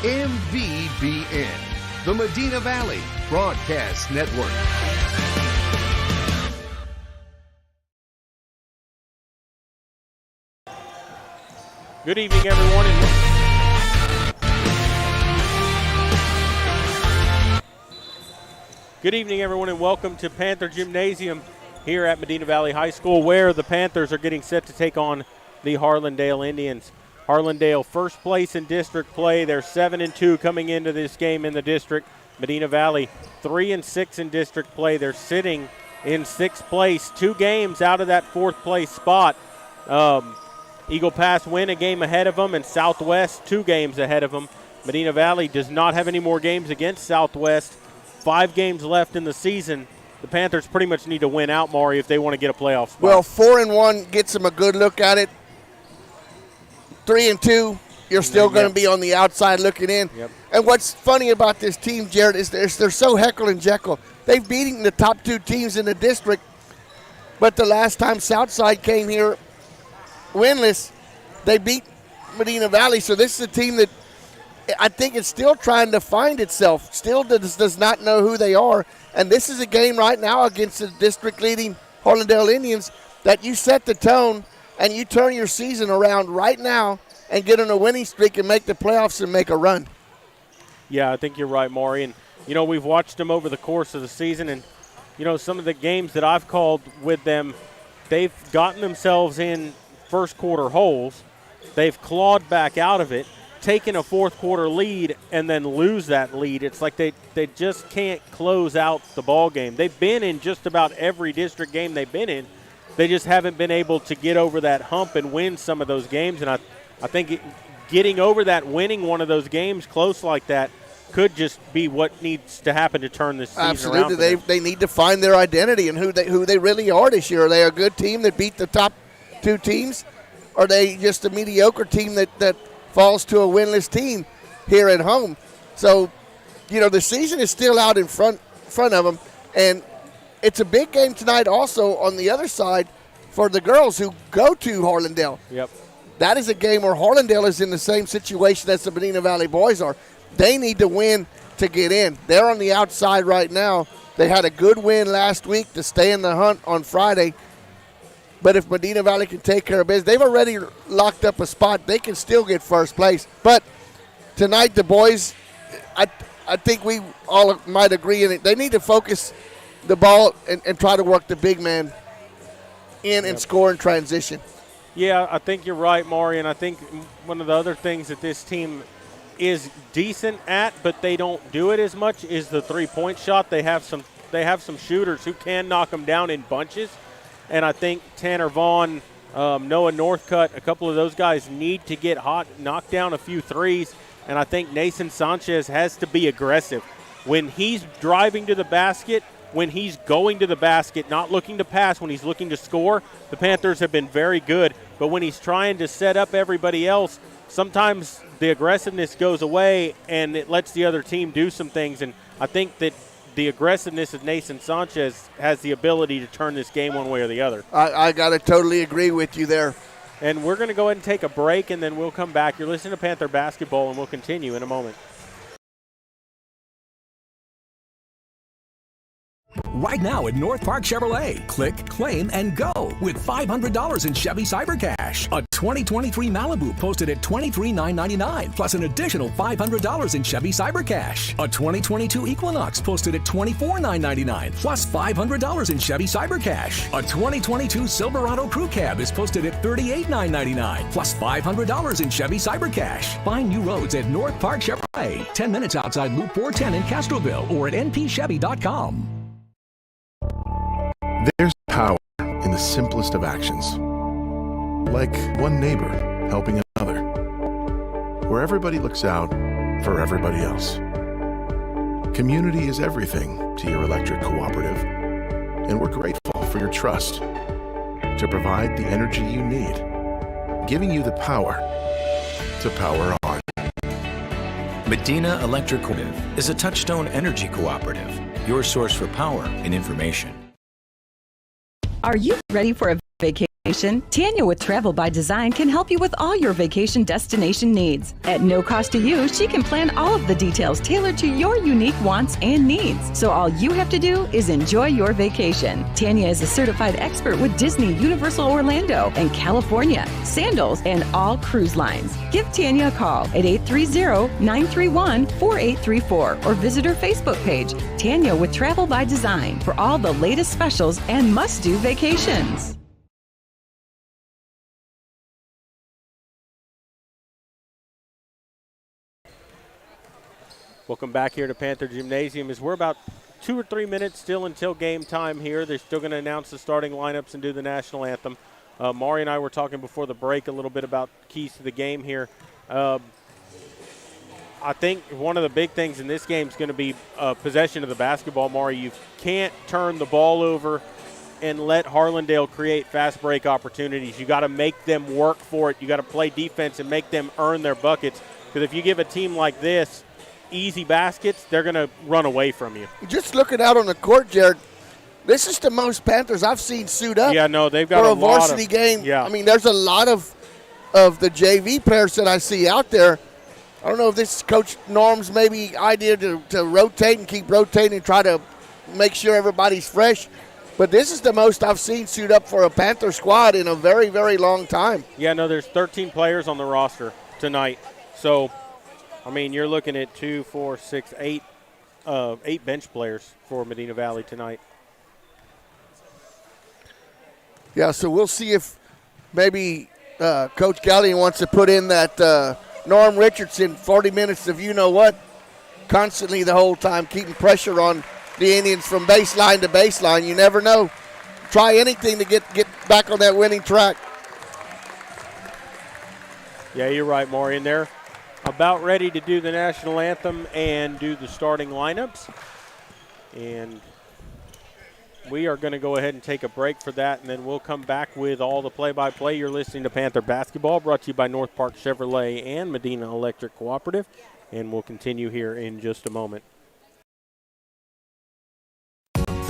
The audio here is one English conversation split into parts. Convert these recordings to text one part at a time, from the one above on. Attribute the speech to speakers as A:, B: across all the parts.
A: MVBN, the Medina Valley Broadcast Network.
B: Good evening, everyone. Good evening, everyone, and welcome to Panther Gymnasium here at Medina Valley High School, where the Panthers are getting set to take on the Harlandale Indians. Harlandale first place in district play. They're 7-2 coming into this game in the district. Medina Valley 3-6 in district play. They're sitting in sixth place, 2 games out of that fourth place spot. Eagle Pass win a game ahead of them, and Southwest 2 games ahead of them. Medina Valley does not have any more games against Southwest. 5 games left in the season. The Panthers pretty much need to win out, Maury, if they want to get a playoff spot.
C: Well, 4-1 gets them a good look at it. 3-2, you're still going to be on the outside looking in.
B: Yep.
C: And what's funny about this team, Jared, is they're so Heckle and Jekyll. They've beaten the top 2 teams in the district, but the last time Southside came here winless, they beat Medina Valley. So this is a team that I think is still trying to find itself, still does not know who they are. And this is a game right now against the district-leading Harlandale Indians that you set the tone and you turn your season around right now and get on a winning streak and make the playoffs and make a run.
B: Yeah, I think you're right, Maury. And, you know, we've watched them over the course of the season, and, you know, some of the games that I've called with them, they've gotten themselves in first quarter holes. They've clawed back out of it, taken a fourth quarter lead, and then lose that lead. It's like they just can't close out the ball game. They've been in just about every district game they've been in. They just haven't been able to get over that hump and win some of those games. And I think getting over that, winning one of those games close like that, could just be what needs to happen to turn this season around.
C: Absolutely. They need to find their identity and who they really are this year. Are they a good team that beat the top 2 teams? Or are they just a mediocre team that falls to a winless team here at home? So, you know, the season is still out in front of them. And it's a big game tonight also on the other side for the girls who go to Harlandale.
B: Yep.
C: That is a game where Harlandale is in the same situation as the Medina Valley boys are. They need to win to get in. They're on the outside right now. They had a good win last week to stay in the hunt on Friday. But if Medina Valley can take care of business, they've already locked up a spot. They can still get first place. But tonight the boys, I think we all might agree in it. They need to focus the ball and try to work the big man in and score in transition.
B: Yeah, I think you're right, Maury, and I think one of the other things that this team is decent at, but they don't do it as much, is the three-point shot. They have some shooters who can knock them down in bunches, and I think Tanner Vaughn, Noah Northcutt, a couple of those guys need to get hot, knock down a few threes, and I think Nathan Sanchez has to be aggressive. When he's driving to the basket, when he's going to the basket, not looking to pass, when he's looking to score, the Panthers have been very good. But when he's trying to set up everybody else, sometimes the aggressiveness goes away and it lets the other team do some things. And I think that the aggressiveness of Nathan Sanchez has the ability to turn this game one way or the other.
C: I got to totally agree with you there.
B: And we're going to go ahead and take a break, and then we'll come back. You're listening to Panther Basketball, and we'll continue in a moment.
D: Right now at North Park Chevrolet, click, claim, and go with $500 in Chevy Cyber Cash. A 2023 Malibu posted at $23,999 plus an additional $500 in Chevy Cyber Cash. A 2022 Equinox posted at $24,999 plus $500 in Chevy Cyber Cash. A 2022 Silverado Crew Cab is posted at $38,999 plus $500 in Chevy Cyber Cash. Find new roads at North Park Chevrolet, 10 minutes outside Loop 410 in Castroville or at npchevy.com.
E: There's power in the simplest of actions. Like one neighbor helping another. Where everybody looks out for everybody else. Community is everything to your electric cooperative. And we're grateful for your trust to provide the energy you need. Giving you the power to power on.
F: Medina Electric Cooperative is a Touchstone Energy Cooperative, your source for power and information.
G: Are you ready for a vacation Tanya with Travel by Design can help you with all your vacation destination needs. At no cost to you, she can plan all of the details tailored to your unique wants and needs. So all you have to do is enjoy your vacation. Tanya is a certified expert with Disney, Universal Orlando, and California, Sandals, and all cruise lines. Give Tanya a call at 830-931-4834 or visit her Facebook page, Tanya with Travel by Design, for all the latest specials and must-do vacations.
B: Welcome back here to Panther Gymnasium. As we're about 2 or 3 minutes still until game time here. They're still going to announce the starting lineups and do the national anthem. Mari and I were talking before the break a little bit about keys to the game here. I think one of the big things in this game is going to be possession of the basketball, Mari. You can't turn the ball over and let Harlandale create fast break opportunities. You got to make them work for it. You got to play defense and make them earn their buckets. Because if you give a team like this easy baskets, they're going to run away from you.
C: Just looking out on the court, Jared, this is the most Panthers I've seen suit up.
B: Yeah, no, they've got
C: for
B: a
C: a varsity game.
B: Yeah.
C: I mean, there's a lot of the JV players that I see out there. I don't know if this is Coach Norm's maybe idea to rotate and keep rotating and try to make sure everybody's fresh. But this is the most I've seen suit up for a Panther squad in a very, very long time.
B: Yeah, no, there's 13 players on the roster tonight. So, I mean, you're looking at 2, 4, 6, 8 bench players for Medina Valley tonight.
C: Yeah, so we'll see if maybe Coach Gallion wants to put in that Norm Richardson 40 minutes of you-know-what constantly the whole time, keeping pressure on the Indians from baseline to baseline. You never know. Try anything to get back on that winning track.
B: Yeah, you're right, Maureen. They're about ready to do the national anthem and do the starting lineups. And we are going to go ahead and take a break for that, and then we'll come back with all the play-by-play. You're listening to Panther Basketball, brought to you by North Park Chevrolet and Medina Electric Cooperative. And we'll continue here in just a moment.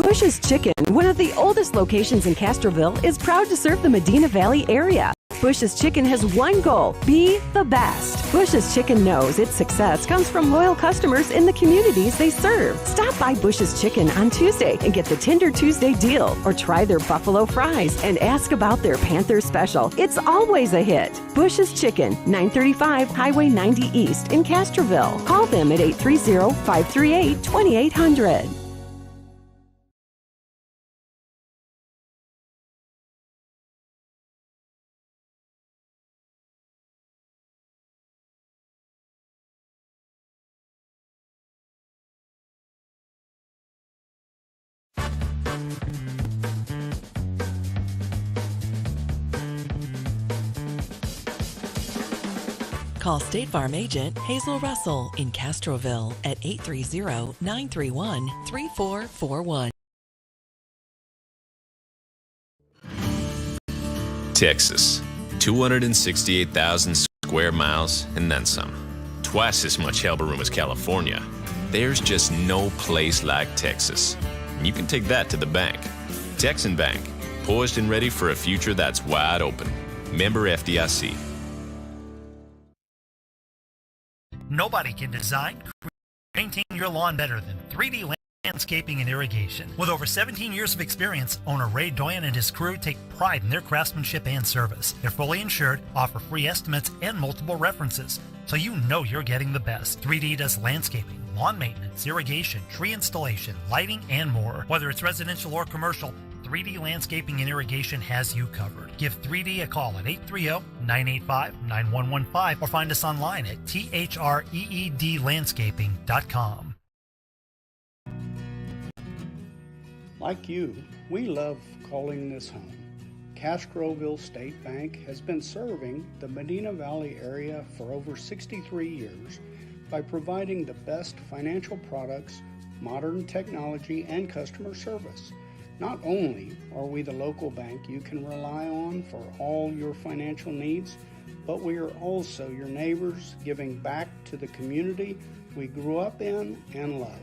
G: Bush's Chicken, one of the oldest locations in Castroville, is proud to serve the Medina Valley area. Bush's Chicken has one goal: be the best. Bush's Chicken knows its success comes from loyal customers in the communities they serve. Stop by Bush's Chicken on Tuesday and get the Tender Tuesday deal, or try their buffalo fries and ask about their Panther special. It's always a hit. Bush's Chicken, 935 Highway 90 East in Castroville. Call them at 830-538-2800.
H: Call State Farm agent Hazel Russell in Castroville at 830-931-3441.
I: Texas, 268,000 square miles and then some. Twice as much elbow room as California. There's just no place like Texas. And you can take that to the bank. Texan Bank, poised and ready for a future that's wide open. Member FDIC.
J: Nobody can design, maintain your lawn better than 3D Landscaping and Irrigation. With over 17 years of experience, owner Ray Doyen and his crew take pride in their craftsmanship and service. They're fully insured, offer free estimates and multiple references, so you know you're getting the best. 3D does landscaping, lawn maintenance, irrigation, tree installation, lighting, and more. Whether it's residential or commercial, 3D Landscaping and Irrigation has you covered. Give 3D a call at 830-985-9115 or find us online at threedlandscaping.com.
K: Like you, we love calling this home. Castroville State Bank has been serving the Medina Valley area for over 63 years by providing the best financial products, modern technology, and customer service. Not only are we the local bank you can rely on for all your financial needs, but we are also your neighbors, giving back to the community we grew up in and love.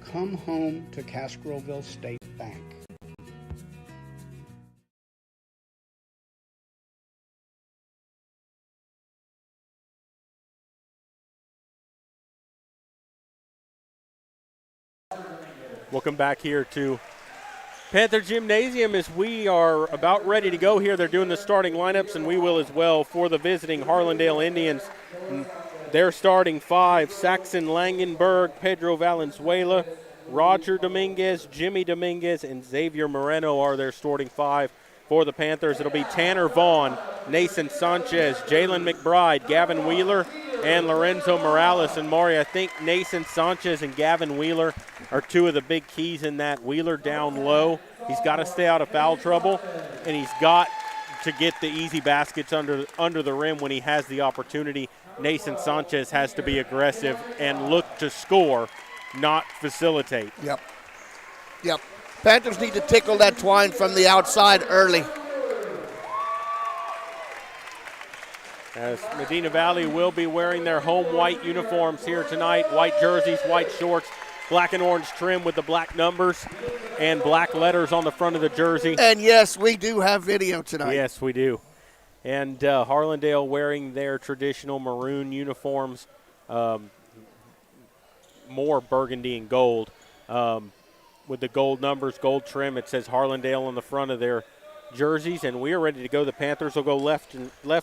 K: Come home to Castroville State Bank.
B: We'll come back here to Panther Gymnasium as we are about ready to go here. They're doing the starting lineups, and we will as well for the visiting Harlandale Indians. They're starting 5, Saxon Langenberg, Pedro Valenzuela, Roger Dominguez, Jimmy Dominguez, and Xavier Moreno are their starting 5 for the Panthers. It'll be Tanner Vaughn, Nathan Sanchez, Jalen McBride, Gavin Wheeler, and Lorenzo Morales. And Maury, I think Nathan Sanchez and Gavin Wheeler are 2 of the big keys in that. Wheeler down low. He's got to stay out of foul trouble, and he's got to get the easy baskets under the rim when he has the opportunity. Nathan Sanchez has to be aggressive and look to score, not facilitate.
C: Yep. Panthers need to tickle that twine from the outside early.
B: As Medina Valley will be wearing their home white uniforms here tonight, white jerseys, white shorts, black and orange trim with the black numbers and black letters on the front of the jersey.
C: And yes, we do have video tonight.
B: Yes, we do. And Harlandale wearing their traditional maroon uniforms, more burgundy and gold. With the gold numbers, gold trim, it says Harlandale on the front of their jerseys, and we are ready to go. The Panthers will go left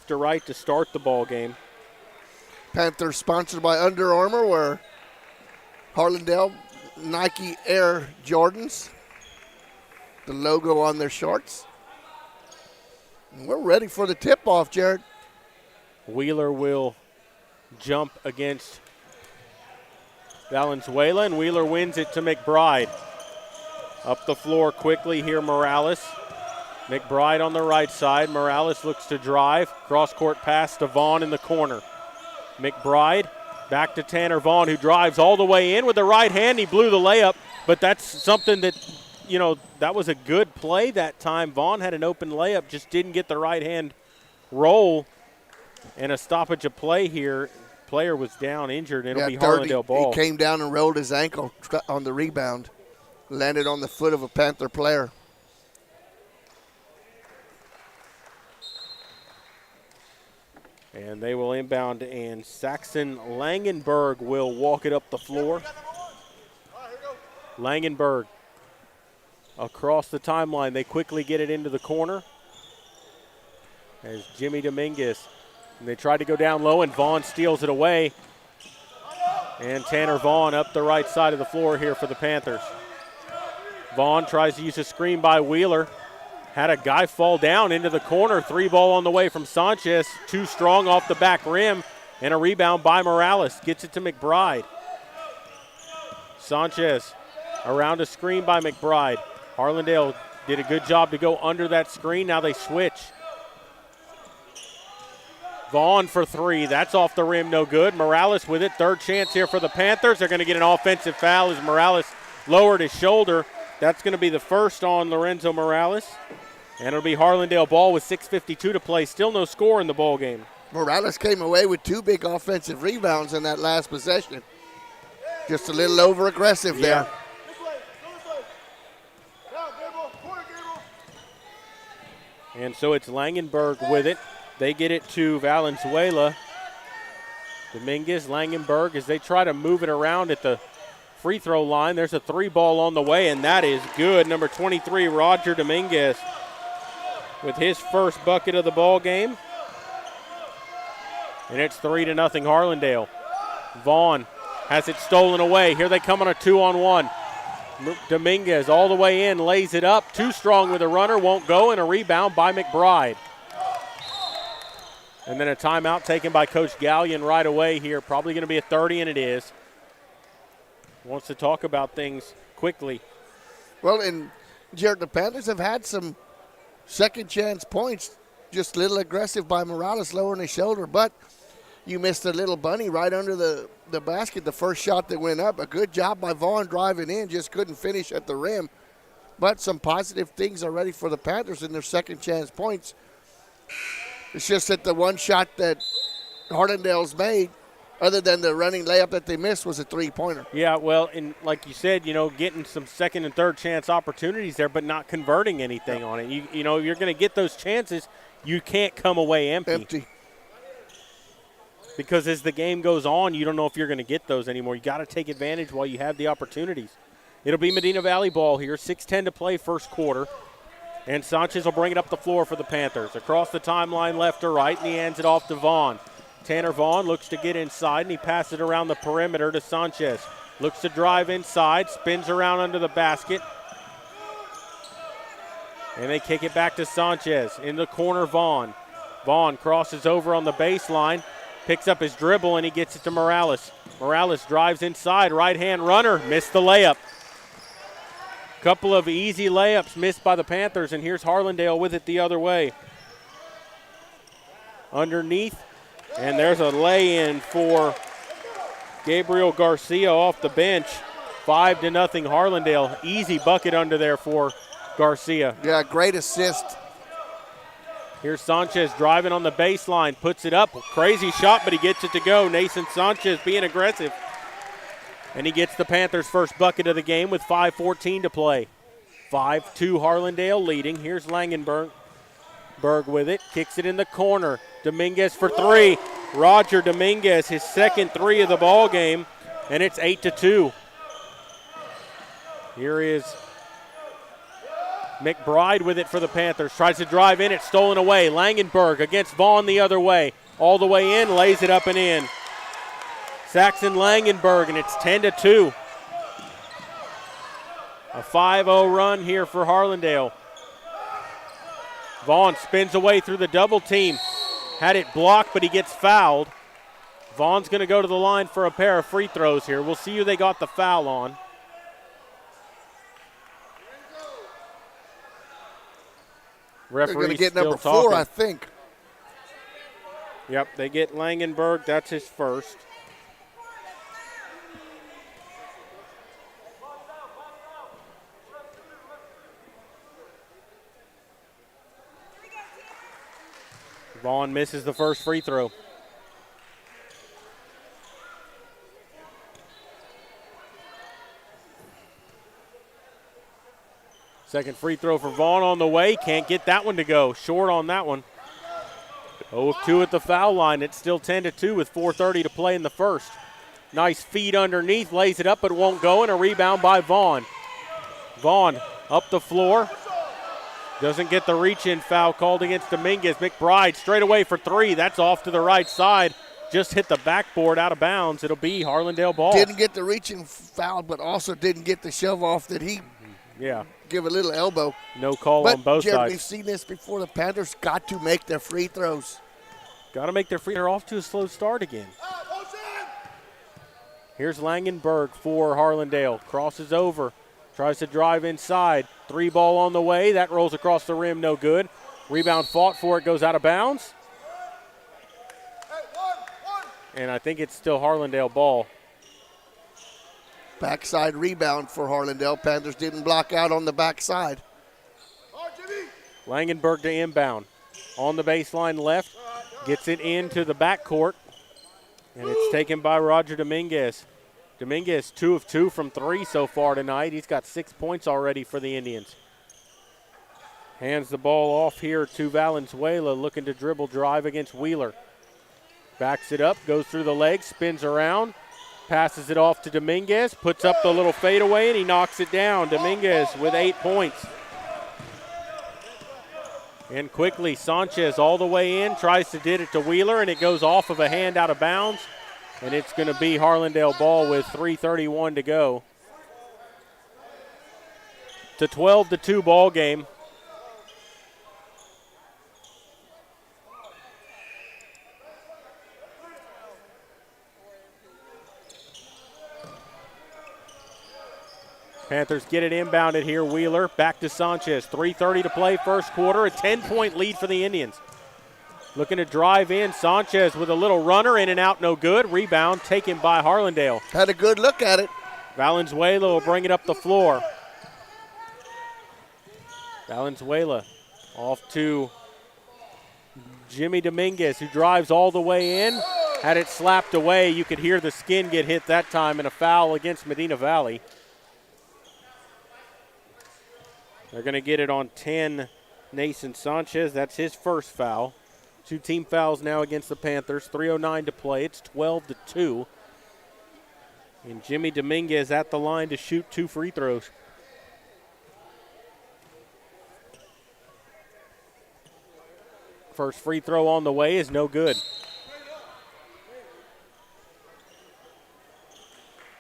B: to right to start the ball game.
C: Panthers sponsored by Under Armour, where Harlandale Nike Air Jordans, the logo on their shorts. And we're ready for the tip-off, Jared.
B: Wheeler will jump against Valenzuela, and Wheeler wins it to McBride. Up the floor quickly here, Morales. McBride on the right side. Morales looks to drive. Cross-court pass to Vaughn in the corner. McBride back to Tanner Vaughn, who drives all the way in with the right hand. He blew the layup, but that's something that, that was a good play that time. Vaughn had an open layup, just didn't get the right hand roll. And a stoppage of play here. Player was down injured, and it'll be Harlandale ball.
C: He came down and rolled his ankle on the rebound. Landed on the foot of a Panther player.
B: And they will inbound, and Saxon Langenberg will walk it up the floor. Langenberg across the timeline. They quickly get it into the corner. As Jimmy Dominguez. And they try to go down low, and Vaughn steals it away. And Tanner Vaughn up the right side of the floor here for the Panthers. Vaughn tries to use a screen by Wheeler. Had a guy fall down into the corner. 3 ball on the way from Sanchez. Too strong off the back rim. And a rebound by Morales. Gets it to McBride. Sanchez around a screen by McBride. Harlandale did a good job to go under that screen. Now they switch. Vaughn for 3. That's off the rim, no good. Morales with it. Third chance here for the Panthers. They're going to get an offensive foul as Morales lowered his shoulder. That's going to be the first on Lorenzo Morales. And it'll be Harlandale ball with 6:52 to play. Still no score in the ball game.
C: Morales came away with 2 big offensive rebounds in that last possession. Just a little over-aggressive there.
B: And so it's Langenberg with it. They get it to Valenzuela. Dominguez, Langenberg, as they try to move it around at the free throw line. There's a 3 ball on the way, and that is good. Number 23, Roger Dominguez, with his first bucket of the ball game. And it's 3-0 Harlandale. Vaughn has it stolen away. Here they come on a 2-on-1. Dominguez all the way in, lays it up. Too strong with a runner, won't go, and a rebound by McBride. And then a timeout taken by Coach Gallion right away here. Probably going to be a 30, and it is. Wants to talk about things quickly.
C: Well, and Jared, the Panthers have had some second chance points. Just a little aggressive by Morales, lowering his shoulder. But you missed a little bunny right under the basket, the first shot that went up. A good job by Vaughn driving in, just couldn't finish at the rim. But some positive things already for the Panthers in their second chance points. It's just that the one shot that Harlandale's made, other than the running layup that they missed, was a three-pointer.
B: Yeah, well, and like you said, getting some second and third chance opportunities there, but not converting anything on it. You're going to get those chances. You can't come away empty. Because as the game goes on, you don't know if you're going to get those anymore. You got to take advantage while you have the opportunities. It'll be Medina Valley ball here. 6:10 to play first quarter. And Sanchez will bring it up the floor for the Panthers. Across the timeline left to right, and he hands it off to Vaughn. Tanner Vaughn looks to get inside, and he passes it around the perimeter to Sanchez. Looks to drive inside, spins around under the basket. And they kick it back to Sanchez. In the corner, Vaughn. Vaughn crosses over on the baseline, picks up his dribble, and he gets it to Morales. Morales drives inside, right-hand runner, missed the layup. Couple of easy layups missed by the Panthers, and here's Harlandale with it the other way. Underneath, and there's a lay-in for Gabriel Garcia off the bench. 5-0 Harlandale. Easy bucket under there for Garcia.
C: Yeah, great assist.
B: Here's Sanchez driving on the baseline, puts it up. Crazy shot, but he gets it to go. Nathan Sanchez being aggressive. And he gets the Panthers' first bucket of the game with 5:14 to play. 5-2 Harlandale leading. Here's Langenberg with it. Kicks it in the corner. Dominguez for three. Roger Dominguez, his second three of the ball game, and it's 8-2. Here is McBride with it for the Panthers. Tries to drive in, it's stolen away. Langenberg against Vaughn the other way. All the way in, lays it up and in. Saxon Langenberg, and it's 10-2. A 5-0 run here for Harlandale. Vaughn spins away through the double team. Had it blocked, but he gets fouled. Vaughn's going to go to the line for a pair of free throws here. We'll see who they got the foul on.
C: They're going to get
B: still
C: number
B: talking.
C: 4, I think.
B: Yep, they get Langenberg. That's his first. Vaughn misses the first free throw. Second free throw for Vaughn on the way. Can't get that one to go. Short on that one. 0-2 at the foul line. It's still 10-2 with 4:30 to play in the first. Nice feed underneath. Lays it up, but won't go. And a rebound by Vaughn. Vaughn up the floor. Doesn't get the reach-in foul called against Dominguez. McBride straight away for three. That's off to the right side. Just hit the backboard out of bounds. It'll be Harlandale ball.
C: Didn't get the reach-in foul, but also didn't get the shove-off that he give a little elbow.
B: No call on both
C: Jared,
B: sides.
C: We've seen this before. The Panthers got to make their free throws.
B: Got to make their free throw. Off to a slow start again. Here's Langenberg for Harlandale. Crosses over. Tries to drive inside. Three ball on the way. That rolls across the rim. No good. Rebound fought for it. Goes out of bounds. And I think it's still Harlandale ball.
C: Backside rebound for Harlandale. Panthers didn't block out on the backside.
B: Langenberg to inbound. On the baseline left. Gets it into the backcourt. And it's taken by Roger Dominguez. Dominguez 2 of 2 from three so far tonight. He's got 6 points already for the Indians. Hands the ball off here to Valenzuela, looking to dribble drive against Wheeler. Backs it up, goes through the legs, spins around, passes it off to Dominguez, puts up the little fadeaway, and he knocks it down. Dominguez with 8 points. And quickly, Sanchez all the way in, tries to get it to Wheeler, and it goes off of a hand out of bounds. And it's going to be Harlandale ball with 3:31 to go. It's a 12-2 ball game. Panthers get it inbounded here. Wheeler back to Sanchez. 3:30 to play first quarter. A 10-point lead for the Indians. Looking to drive in. Sanchez with a little runner. In and out, no good. Rebound taken by Harlandale.
C: Had a good look at it.
B: Valenzuela will bring it up the floor. Valenzuela off to Jimmy Dominguez, who drives all the way in. Had it slapped away. You could hear the skin get hit that time, and a foul against Medina Valley. They're going to get it on 10, Nathan Sanchez. That's his first foul. 2 team fouls now against the Panthers. 3:09 to play. It's 12-2. And Jimmy Dominguez at the line to shoot 2 free throws. First free throw on the way is no good.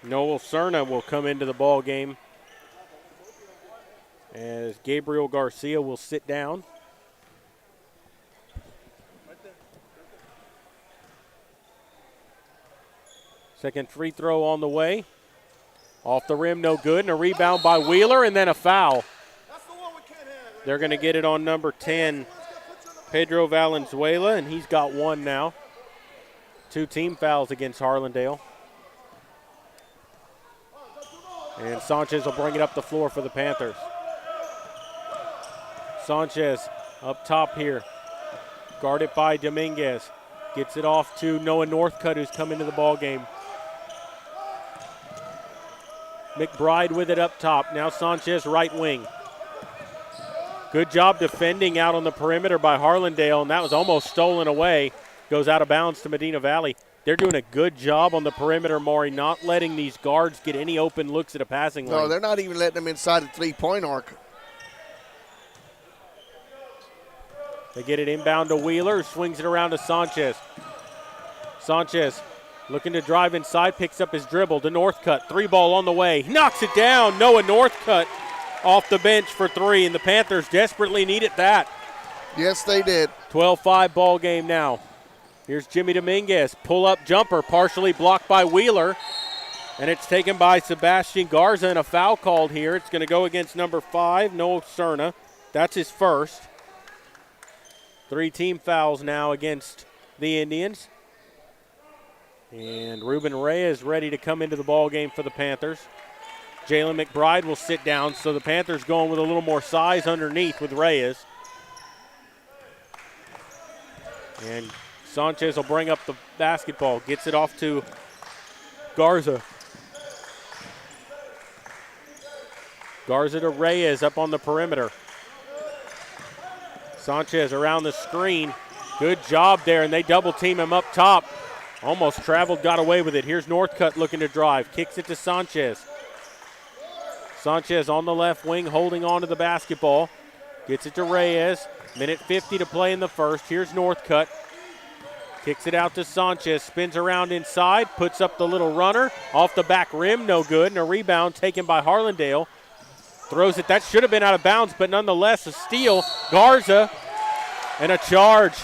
B: Noel Cerna will come into the ball game as Gabriel Garcia will sit down. Second free throw on the way. Off the rim, no good, and a rebound by Wheeler, and then a foul. They're going to get it on number 10, Pedro Valenzuela, and he's got 1 now. 2 team fouls against Harlandale. And Sanchez will bring it up the floor for the Panthers. Sanchez up top here, guarded by Dominguez. Gets it off to Noah Northcutt, who's come into the ball game. McBride with it up top. Now Sanchez right wing. Good job defending out on the perimeter by Harlandale, and that was almost stolen away. Goes out of bounds to Medina Valley. They're doing a good job on the perimeter, Maury, not letting these guards get any open looks at a passing lane.
C: No, they're not even letting them inside the three-point arc.
B: They get it inbound to Wheeler, swings it around to Sanchez. Sanchez looking to drive inside, picks up his dribble to Northcutt. 3-ball on the way. Knocks it down. Noah Northcutt off the bench for 3, and the Panthers desperately needed that.
C: Yes, they did.
B: 12-5 ball game now. Here's Jimmy Dominguez. Pull-up jumper, partially blocked by Wheeler, and it's taken by Sebastian Garza, and a foul called here. It's going to go against number 5, Noel Cerna. That's his first. 3 team fouls now against the Indians. And Ruben Reyes ready to come into the ball game for the Panthers. Jalen McBride will sit down, so the Panthers going with a little more size underneath with Reyes. And Sanchez will bring up the basketball, gets it off to Garza. Garza to Reyes up on the perimeter. Sanchez around the screen. Good job there, and they double team him up top. Almost traveled, got away with it. Here's Northcutt looking to drive. Kicks it to Sanchez. Sanchez on the left wing holding on to the basketball. Gets it to Reyes. Minute 50 to play in the first. Here's Northcutt. Kicks it out to Sanchez. Spins around inside. Puts up the little runner. Off the back rim, no good. And a rebound taken by Harlandale. Throws it. That should have been out of bounds, but nonetheless a steal. Garza and a charge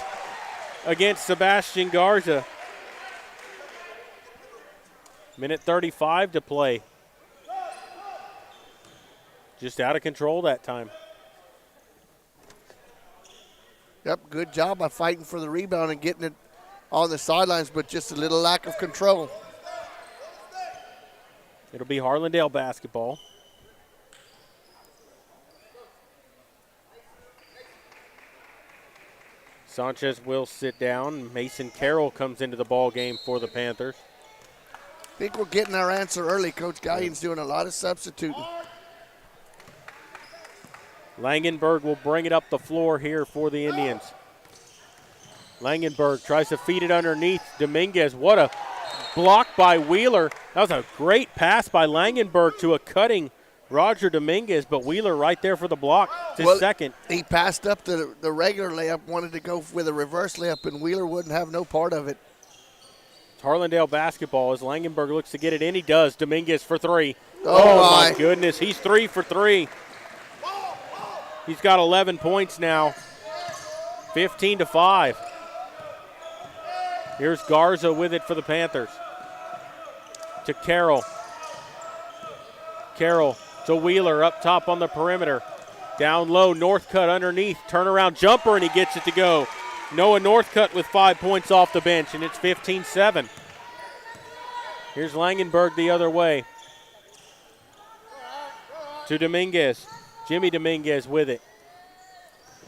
B: against Sebastian Garza. Minute 35 to play. Just out of control that time.
C: Yep, good job by fighting for the rebound and getting it on the sidelines, but just a little lack of control.
B: It'll be Harlandale basketball. Sanchez will sit down. Mason Carroll comes into the ball game for the Panthers.
C: I think we're getting our answer early. Coach Guyan's doing a lot of substituting.
B: Langenberg will bring it up the floor here for the Indians. Langenberg tries to feed it underneath Dominguez. What a block by Wheeler. That was a great pass by Langenberg to a cutting Roger Dominguez, but Wheeler right there for the block. It's his second.
C: He passed up the regular layup, wanted to go with a reverse layup, and Wheeler wouldn't have no part of it.
B: It's Harlandale basketball as Langenberg looks to get it in. He does. Dominguez for 3.
C: Oh
B: my goodness. He's 3 for 3. He's got 11 points now. 15-5. Here's Garza with it for the Panthers. To Carroll. Carroll to Wheeler up top on the perimeter. Down low, Northcutt underneath. Turnaround jumper, and he gets it to go. Noah Northcutt with 5 points off the bench, and it's 15-7. Here's Langenberg the other way. To Dominguez. Jimmy Dominguez with it.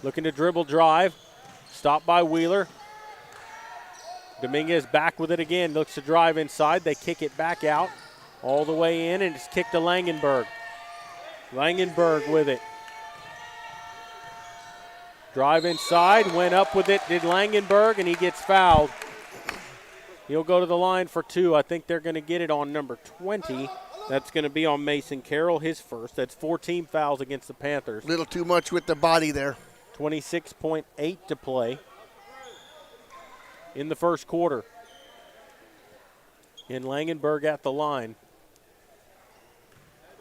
B: Looking to dribble drive. Stopped by Wheeler. Dominguez back with it again. Looks to drive inside. They kick it back out. All the way in, and it's kicked to Langenberg. Langenberg with it. Drive inside, went up with it, did Langenberg, and he gets fouled. He'll go to the line for 2. I think they're going to get it on number 20. That's going to be on Mason Carroll, his first. That's 14 fouls against the Panthers.
C: A little too much with the body there.
B: 26.8 to play in the first quarter. In Langenberg at the line.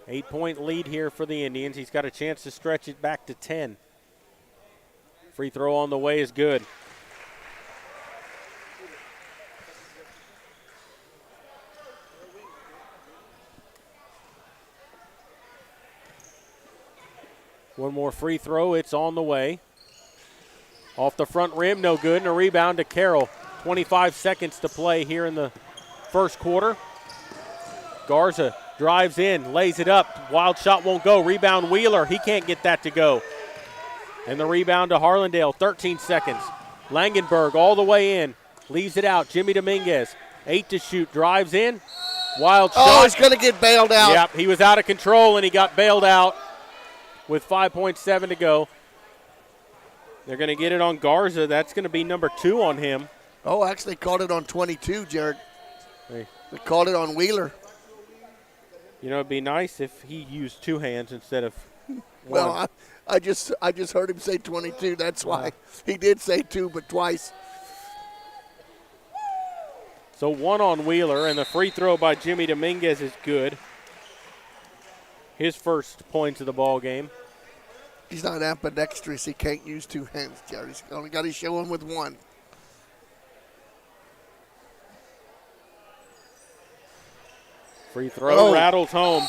B: 8-point lead here for the Indians. He's got a chance to stretch it back to 10. Free throw on the way is good. One more free throw, it's on the way. Off the front rim, no good, and a rebound to Carroll. 25 seconds to play here in the first quarter. Garza drives in, lays it up. Wild shot won't go. Rebound Wheeler. He can't get that to go. And the rebound to Harlandale. 13 seconds. Langenberg all the way in. Leaves it out. Jimmy Dominguez. 8 to shoot. Drives in. Wild shot.
C: Oh, he's going to get bailed out.
B: Yep, he was out of control and he got bailed out with 5.7 to go. They're going to get it on Garza. That's going to be number 2 on him.
C: Oh, actually called it on 22, Jared.
B: Hey.
C: They called it on Wheeler.
B: You know, it'd be nice if he used 2 hands instead of one.
C: Well, I just heard him say 22. That's why he did say 2, but twice.
B: So 1 on Wheeler, and the free throw by Jimmy Dominguez is good. His first points of the ball game.
C: He's not ambidextrous. He can't use 2 hands, Jared. He's only got to show him with 1.
B: Free throw rattles home.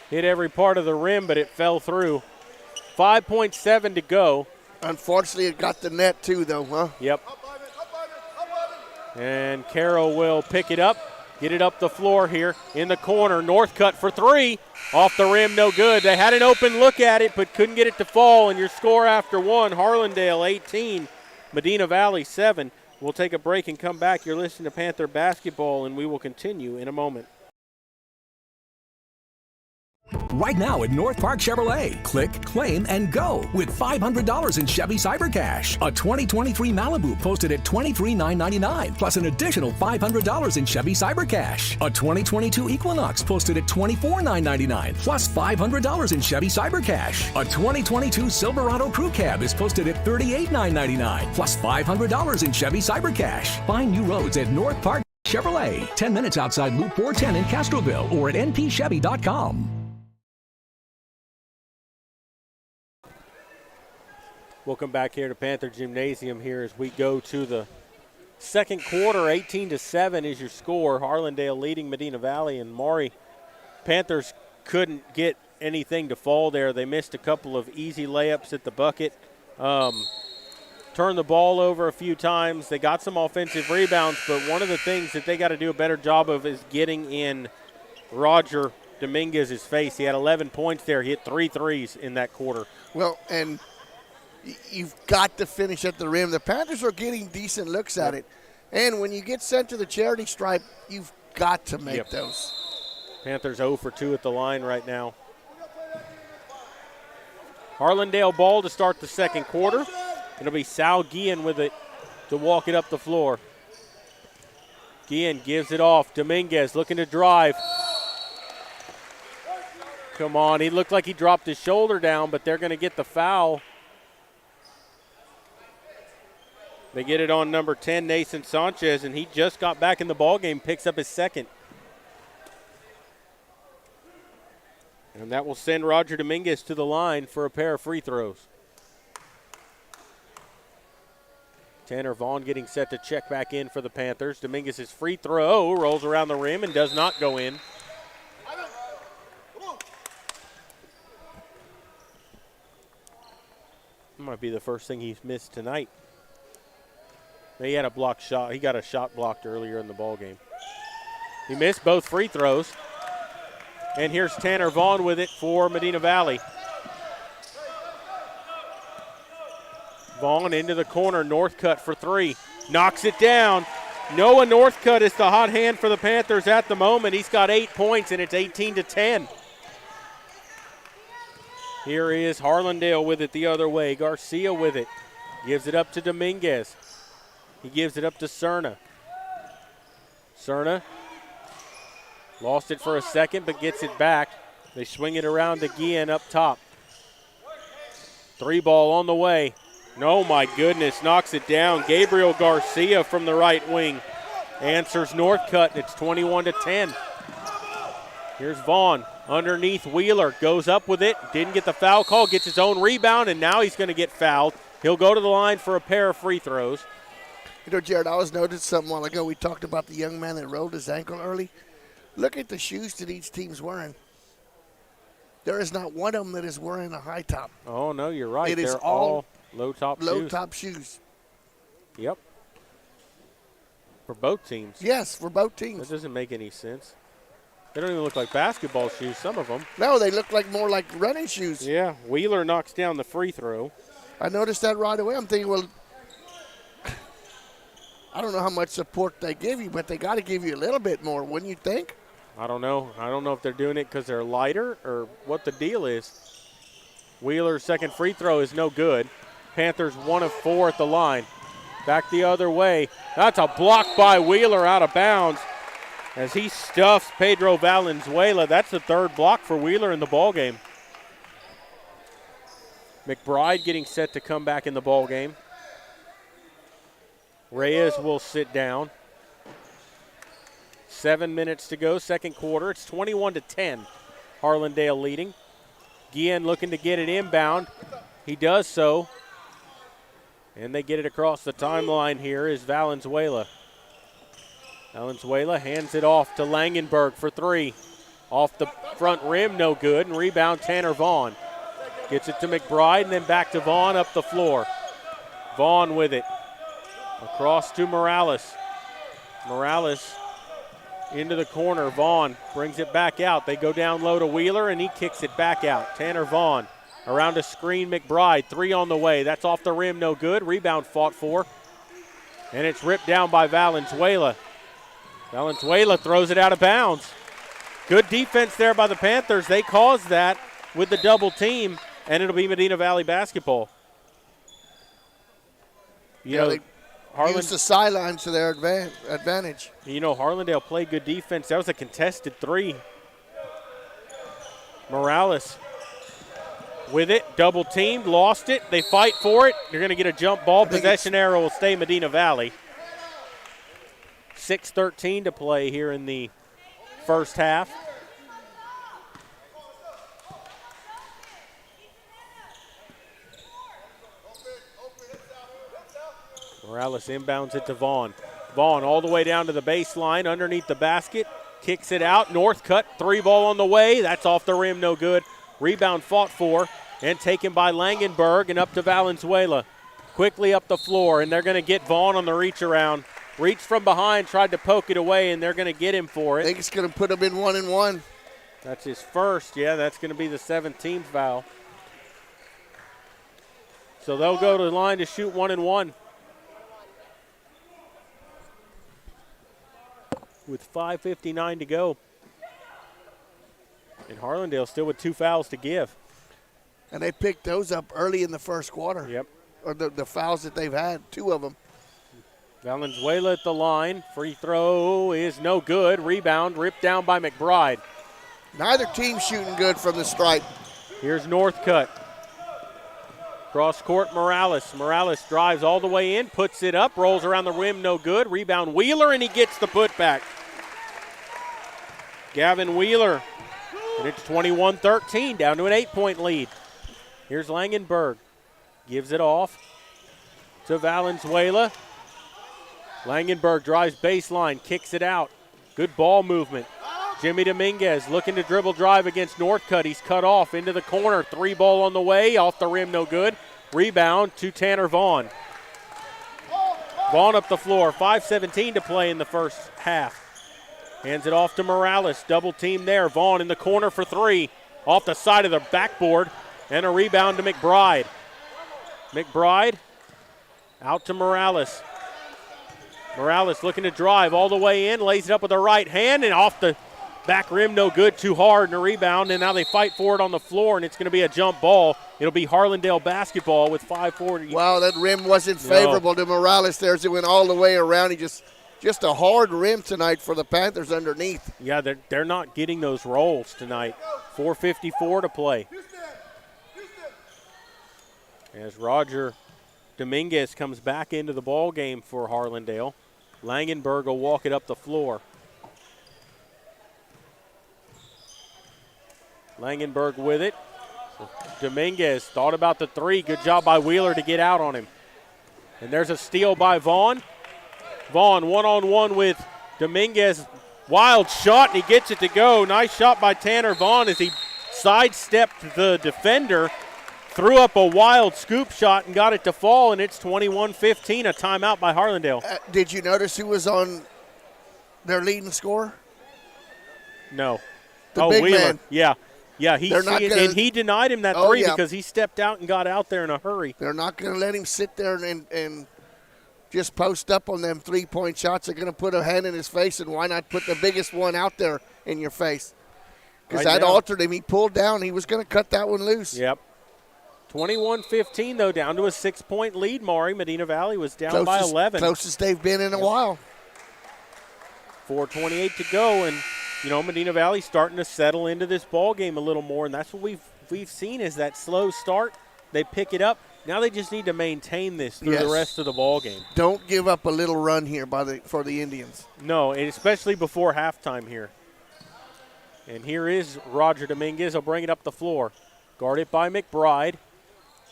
B: Hit every part of the rim, but it fell through. 5.7 to go.
C: Unfortunately, it got the net too, though, huh?
B: Yep. And Carroll will pick it up, get it up the floor here in the corner. Northcutt for 3. Off the rim, no good. They had an open look at it, but couldn't get it to fall. And your score after 1, Harlandale 18, Medina Valley 7. We'll take a break and come back. You're listening to Panther Basketball, and we will continue in a moment.
D: Right now at North Park Chevrolet, click, claim, and go with $500 in Chevy Cyber Cash. A 2023 Malibu posted at $23,999, plus an additional $500 in Chevy Cyber Cash. A 2022 Equinox posted at $24,999, plus $500 in Chevy Cyber Cash. A 2022 Silverado Crew Cab is posted at $38,999, plus $500 in Chevy Cyber Cash. Find new roads at North Park Chevrolet, 10 minutes outside Loop 410 in Castroville, or at npchevy.com.
B: Welcome back here to Panther Gymnasium here as we go to the second quarter. 18-7 is your score. Harlandale leading Medina Valley, and Maury, Panthers couldn't get anything to fall there. They missed a couple of easy layups at the bucket. Turned the ball over a few times. They got some offensive rebounds, but one of the things that they got to do a better job of is getting in Roger Dominguez's face. He had 11 points there. He hit 3 threes in that quarter.
C: Well, and you've got to finish at the rim. The Panthers are getting decent looks at it. And when you get sent to the charity stripe, you've got to make those.
B: Panthers 0 for 2 at the line right now. Harlandale ball to start the second quarter. It'll be Sal Guillen with it to walk it up the floor. Guillen gives it off. Dominguez looking to drive. Come on, he looked like he dropped his shoulder down, but they're going to get the foul. They get it on number 10, Nathan Sanchez, and he just got back in the ballgame, picks up his second. And that will send Roger Dominguez to the line for a pair of free throws. Tanner Vaughn getting set to check back in for the Panthers. Dominguez's free throw rolls around the rim and does not go in. Might be the first thing he's missed tonight. He had a blocked shot. He got a shot blocked earlier in the ballgame. He missed both free throws. And here's Tanner Vaughn with it for Medina Valley. Vaughn into the corner, Northcutt for 3. Knocks it down. Noah Northcutt is the hot hand for the Panthers at the moment. He's got 8 points, and it's 18-10. Here is Harlandale with it the other way. Garcia with it. Gives it up to Dominguez. He gives it up to Cerna. Cerna lost it for a second, but gets it back. They swing it around again up top. 3 ball on the way. Oh my goodness, knocks it down. Gabriel Garcia from the right wing answers Northcutt, and it's 21-10. Here's Vaughn underneath Wheeler, goes up with it, didn't get the foul call, gets his own rebound, and now he's going to get fouled. He'll go to the line for a pair of free throws.
C: You know, Jared, I was noticing something a while ago. We talked about the young man that rolled his ankle early. Look at the shoes that each team's wearing. There is not one of them that is wearing a high top.
B: Oh, no, you're right.
C: It is
B: They're all low-top shoes.
C: Low-top shoes.
B: Yep. For both teams.
C: Yes, for both teams.
B: That doesn't make any sense. They don't even look like basketball shoes, some of them.
C: No, they look like more like running shoes.
B: Yeah, Wheeler knocks down the free throw.
C: I noticed that right away. I'm thinking, well, I don't know how much support they give you, but they got to give you a little bit more, wouldn't you think?
B: I don't know. I don't know if they're doing it because they're lighter or what the deal is. Wheeler's second free throw is no good. Panthers 1 of 4 at the line. Back the other way. That's a block by Wheeler out of bounds as he stuffs Pedro Valenzuela. That's the 3rd block for Wheeler in the ballgame. McBride getting set to come back in the ballgame. Reyes will sit down. 7 minutes to go, second quarter. It's 21-10. Harlandale leading. Guillen looking to get it inbound. He does so. And they get it across the timeline here is Valenzuela. Valenzuela hands it off to Langenberg for 3. Off the front rim, no good. And rebound Tanner Vaughn. Gets it to McBride and then back to Vaughn up the floor. Vaughn with it. Across to Morales. Morales into the corner. Vaughn brings it back out. They go down low to Wheeler, and he kicks it back out. Tanner Vaughn around a screen. McBride, 3 on the way. That's off the rim, no good. Rebound fought for. And it's ripped down by Valenzuela. Valenzuela throws it out of bounds. Good defense there by the Panthers. They caused that with the double team, and it'll be Medina Valley basketball. You know,
C: they use the sidelines to their advantage.
B: You know, Harlandale played good defense. That was a contested 3. Morales with it, double teamed, lost it. They fight for it. They're going to get a jump ball. Possession arrow will stay Medina Valley. 6:13 to play here in the first half. Morales inbounds it to Vaughn. Vaughn all the way down to the baseline, underneath the basket, kicks it out. Northcutt, 3 ball on the way. That's off the rim, no good. Rebound fought for and taken by Langenberg and up to Valenzuela. Quickly up the floor, and they're going to get Vaughn on the reach around. Reached from behind, tried to poke it away, and they're going to get him for it.
C: I think it's going to put him in 1-and-1.
B: That's his first. Yeah, that's going to be the 17th foul. So they'll go to the line to shoot 1-and-1. With 5:59 to go. And Harlandale still with 2 fouls to give.
C: And they picked those up early in the first quarter.
B: Yep.
C: Or the fouls that they've had, 2 of them.
B: Valenzuela at the line. Free throw is no good. Rebound ripped down by McBride.
C: Neither team shooting good from the stripe.
B: Here's Northcutt. Cross court, Morales. Morales drives all the way in, puts it up, rolls around the rim, no good. Rebound Wheeler, and he gets the putback. Gavin Wheeler. And it's 21-13, down to an 8-point lead. Here's Langenberg. Gives it off to Valenzuela. Langenberg drives baseline, kicks it out. Good ball movement. Jimmy Dominguez looking to dribble drive against Northcutt. He's cut off into the corner. 3 ball on the way, off the rim, no good. Rebound to Tanner Vaughn. Vaughn up the floor, 5:17 to play in the first half. Hands it off to Morales, double team there. Vaughn in the corner for 3. Off the side of the backboard, and a rebound to McBride. McBride out to Morales. Morales looking to drive all the way in, lays it up with the right hand, and off the Back rim, no good, too hard, and a rebound, and now they fight for it on the floor, and it's going to be a jump ball. It'll be Harlandale basketball with 5:40.
C: Wow, that rim wasn't favorable to Morales there as it went all the way around. He just a hard rim tonight for the Panthers underneath.
B: Yeah, they're not getting those rolls tonight. 4:54 to play. As Roger Dominguez comes back into the ball game for Harlandale, Langenberg will walk it up the floor. Langenberg with it. Dominguez thought about the three. Good job by Wheeler to get out on him. And there's a steal by Vaughn. Vaughn one-on-one with Dominguez. Wild shot, and he gets it to go. Nice shot by Tanner Vaughn as he sidestepped the defender, threw up a wild scoop shot and got it to fall, and it's 21-15, a timeout by Harlandale.
C: Did you notice who was on their leading scorer?
B: No.
C: The big
B: Wheeler.
C: man.
B: Yeah, and he denied him that three because he stepped out and got out there in a hurry.
C: They're not going to let him sit there and just post up on them three-point shots. They're going to put a hand in his face, and why not put the biggest one out there in your face? Because that altered him. He pulled down. He was going to cut that one loose.
B: Yep. 21-15, though, down to a 6-point lead, Maury. Medina Valley was down by 11.
C: Closest they've been in a while.
B: 4:28 to go, and Medina Valley starting to settle into this ball game a little more, and that's what we've seen is that slow start. They pick it up. Now they just need to maintain this through the rest of the ball game.
C: Don't give up a little run here for the Indians.
B: No, and especially before halftime here. And here is Roger Dominguez. He'll bring it up the floor. Guarded by McBride.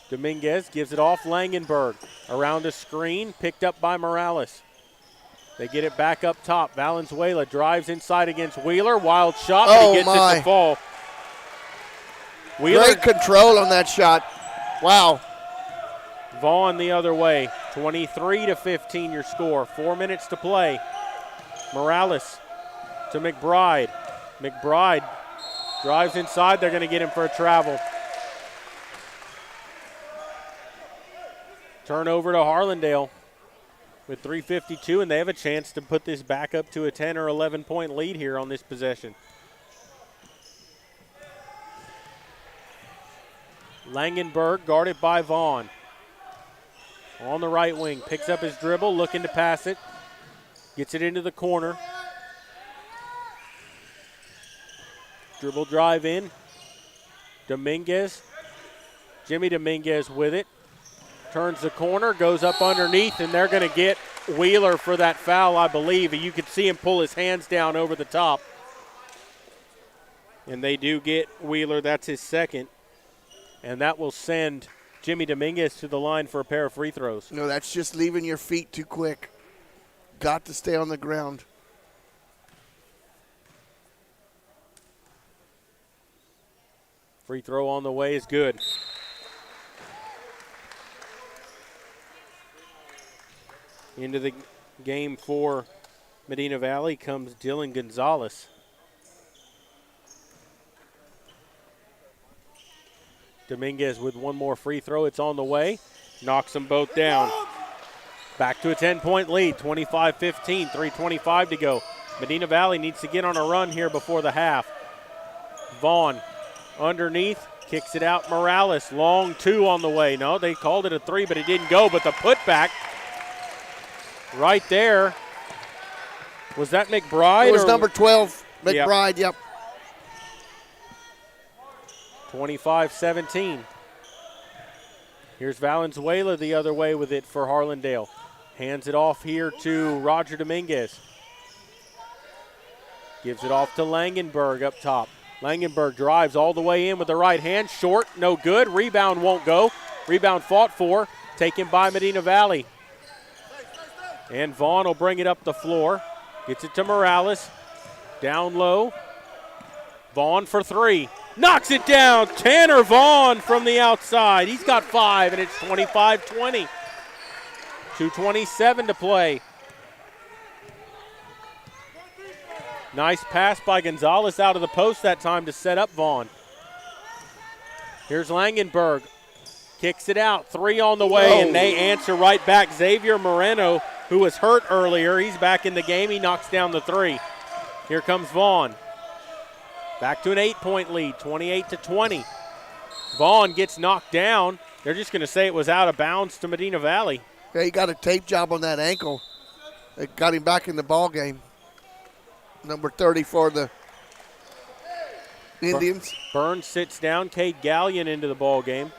B: Dominguez gives it off Langenberg. Around a screen, picked up by Morales. They get it back up top. Valenzuela drives inside against Wheeler. Wild shot, but he gets it to fall. Wheeler,
C: great control on that shot. Wow.
B: Vaughn the other way. 23-15 your score. 4 minutes to play. Morales to McBride. McBride drives inside. They're going to get him for a travel. Turnover to Harlandale with 3:52, and they have a chance to put this back up to a 10 or 11-point lead here on this possession. Langenberg guarded by Vaughn. On the right wing, picks up his dribble, looking to pass it. Gets it into the corner. Dribble drive in. Dominguez. Jimmy Dominguez with it. Turns the corner, goes up underneath, and they're going to get Wheeler for that foul, I believe. You could see him pull his hands down over the top. And they do get Wheeler. That's his second. And that will send Jimmy Dominguez to the line for a pair of free throws.
C: No, that's just leaving your feet too quick. Got to stay on the ground.
B: Free throw on the way is good. Into the game for Medina Valley comes Dylan Gonzalez. Dominguez with one more free throw. It's on the way. Knocks them both down. Back to a 10-point lead, 25-15, 3:25 to go. Medina Valley needs to get on a run here before the half. Vaughn underneath, kicks it out. Morales, long two on the way. No, they called it a three, but it didn't go. But the putback right there, was that McBride?
C: It was number 12, McBride, yep.
B: 25-17. Here's Valenzuela the other way with it for Harlandale. Hands it off here to Roger Dominguez. Gives it off to Langenberg up top. Langenberg drives all the way in with the right hand. Short, no good. Rebound won't go. Rebound fought for. Taken by Medina Valley. And Vaughn will bring it up the floor. Gets it to Morales. Down low. Vaughn for three. Knocks it down. Tanner Vaughn from the outside. He's got 5, and it's 25-20. 2:27 to play. Nice pass by Gonzalez out of the post that time to set up Vaughn. Here's Langenberg. Kicks it out. 3 on the way, and they answer right back. Xavier Moreno, who was hurt earlier, he's back in the game. He knocks down the 3. Here comes Vaughn. Back to an 8-point lead, 28-20. Vaughn gets knocked down. They're just going to say it was out of bounds to Medina Valley.
C: Yeah, he got a tape job on that ankle. It got him back in the ball game. Number 30 for the Indians.
B: Burns sits down. Cade Gallion into the ball game.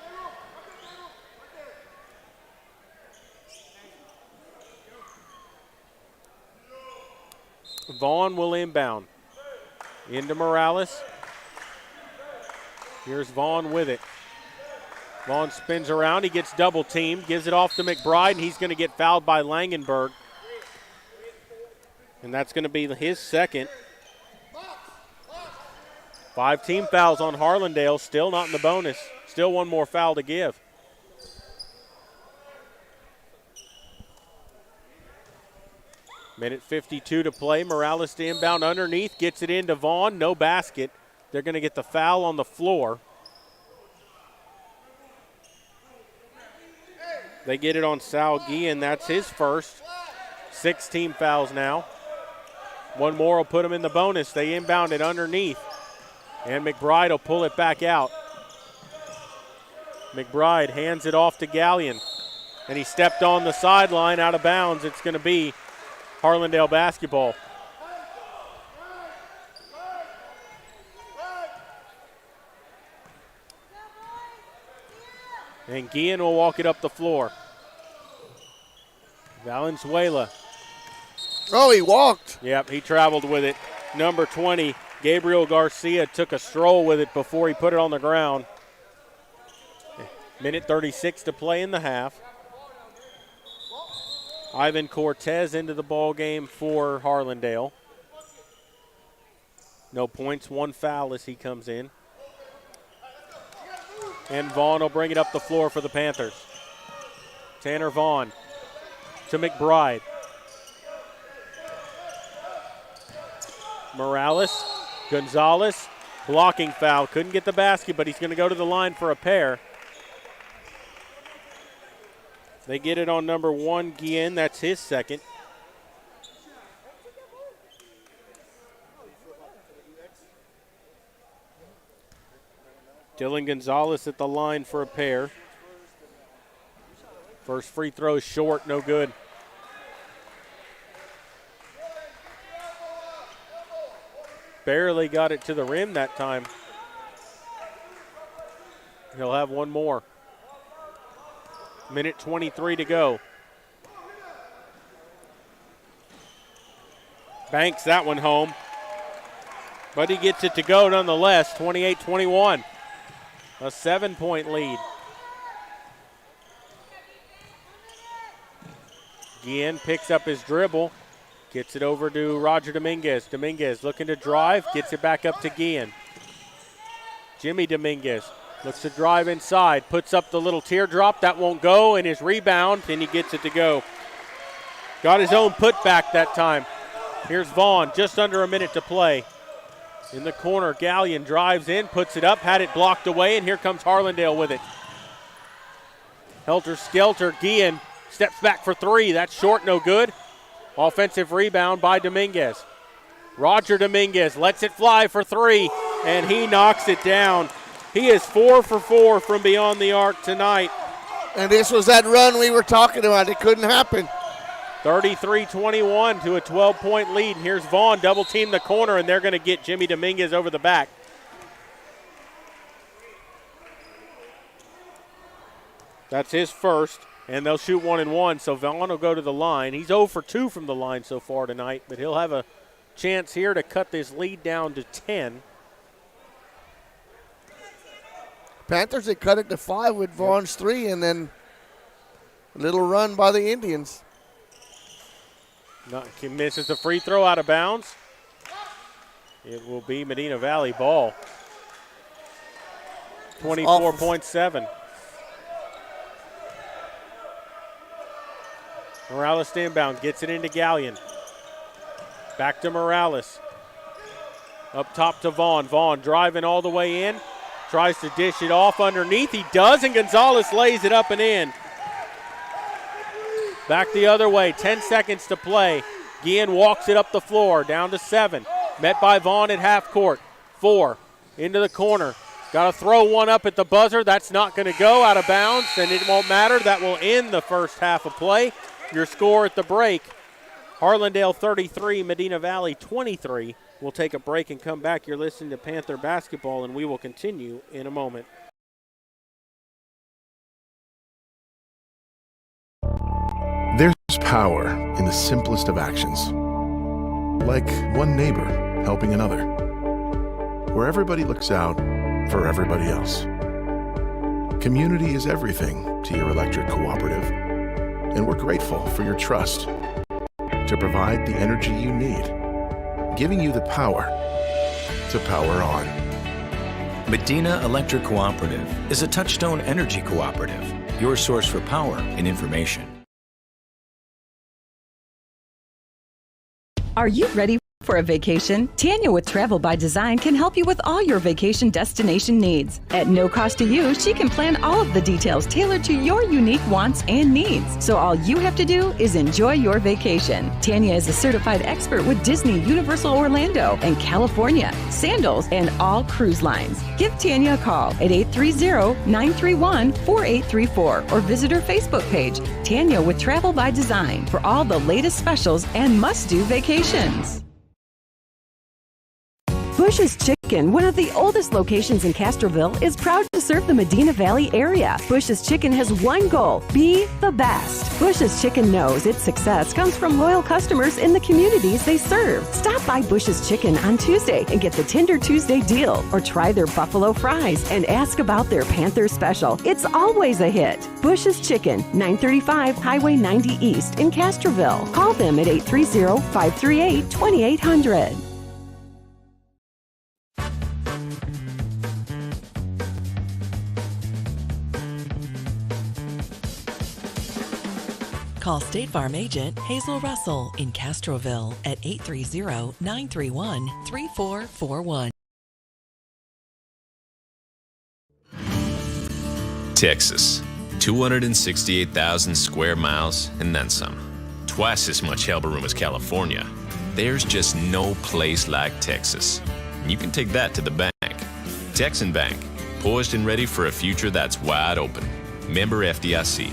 B: Vaughn will inbound. Into Morales. Here's Vaughn with it. Vaughn spins around. He gets double teamed. Gives it off to McBride, and he's going to get fouled by Langenberg. And that's going to be his second. 5 team fouls on Harlandale. Still not in the bonus. Still one more foul to give. Minute 52 to play. Morales to inbound underneath. Gets it into Vaughn. No basket. They're going to get the foul on the floor. They get it on Sal Guillen. That's his first. 6 team fouls now. One more will put him in the bonus. They inbound it underneath. And McBride will pull it back out. McBride hands it off to Gallion. And he stepped on the sideline out of bounds. It's going to be Harlandale basketball. And Guillen will walk it up the floor. Valenzuela.
C: Oh, he walked.
B: Yep, he traveled with it. Number 20, Gabriel Garcia, took a stroll with it before he put it on the ground. Minute 36 to play in the half. Ivan Cortez into the ball game for Harlandale. No points, 1 foul as he comes in. And Vaughn will bring it up the floor for the Panthers. Tanner Vaughn to McBride. Morales, Gonzalez, blocking foul. Couldn't get the basket, but he's going to go to the line for a pair. They get it on number 1, Guillen. That's his second. Dylan Gonzalez at the line for a pair. First free throw short, no good. Barely got it to the rim that time. He'll have one more. Minute 23 to go. Banks that one home. But he gets it to go nonetheless, 28-21. A 7-point lead. Guillen picks up his dribble. Gets it over to Roger Dominguez. Dominguez looking to drive. Gets it back up to Guillen. Jimmy Dominguez looks to drive inside. Puts up the little teardrop. That won't go. And his rebound. And he gets it to go. Got his own putback that time. Here's Vaughn. Just under a minute to play. In the corner, Gallion drives in. Puts it up. Had it blocked away. And here comes Harlandale with it. Helter-skelter. Guillen steps back for 3. That's short. No good. Offensive rebound by Dominguez. Roger Dominguez lets it fly for 3, and he knocks it down. He is 4 for 4 from beyond the arc tonight.
C: And this was that run we were talking about. It couldn't happen.
B: 33-21 to a 12-point lead. And here's Vaughn, double team the corner, and they're going to get Jimmy Dominguez over the back. That's his first. And they'll shoot 1 and 1, so Vaughn will go to the line. He's 0 for 2 from the line so far tonight, but he'll have a chance here to cut this lead down to 10.
C: Panthers had cut it to 5 with Vaughn's 3, and then a little run by the Indians.
B: He misses the free throw out of bounds. It will be Medina Valley ball. 24.7. Morales to inbound, gets it into Gallion. Back to Morales. Up top to Vaughn. Vaughn driving all the way in. Tries to dish it off underneath. He does, and Gonzalez lays it up and in. Back the other way, 10 seconds to play. Guillen walks it up the floor, down to 7. Met by Vaughn at half court. 4, into the corner. Got to throw one up at the buzzer. That's not going to go, out of bounds, and it won't matter. That will end the first half of play. Your score at the break, Harlandale 33, Medina Valley 23. We'll take a break and come back. You're listening to Panther Basketball, and we will continue in a moment.
E: There's power in the simplest of actions. Like one neighbor helping another. Where everybody looks out for everybody else. Community is everything to your electric cooperative. And we're grateful for your trust to provide the energy you need, giving you the power to power on.
F: Medina Electric Cooperative is a touchstone energy cooperative, your source for power and information.
G: Are you ready for a vacation? Tanya with Travel by Design can help you with all your vacation destination needs. At no cost to you, she can plan all of the details tailored to your unique wants and needs. So all you have to do is enjoy your vacation. Tanya is a certified expert with Disney, Universal Orlando, and California, Sandals, and all cruise lines. Give Tanya a call at 830-931-4834 or visit her Facebook page, Tanya with Travel by Design, for all the latest specials and must-do vacations. Bush's Chicken, one of the oldest locations in Castroville, is proud to serve the Medina Valley area. Bush's Chicken has one goal: be the best. Bush's Chicken knows its success comes from loyal customers in the communities they serve. Stop by Bush's Chicken on Tuesday and get the Tender Tuesday deal, or try their buffalo fries and ask about their Panther special. It's always a hit. Bush's Chicken, 935 Highway 90 East in Castroville. Call them at 830-538-2800.
H: Call State Farm agent Hazel Russell in Castroville at 830-931-3441.
I: Texas, 268,000 square miles and then some. Twice as much elbow room as California. There's just no place like Texas. And you can take that to the bank. Texan Bank, poised and ready for a future that's wide open. Member FDIC.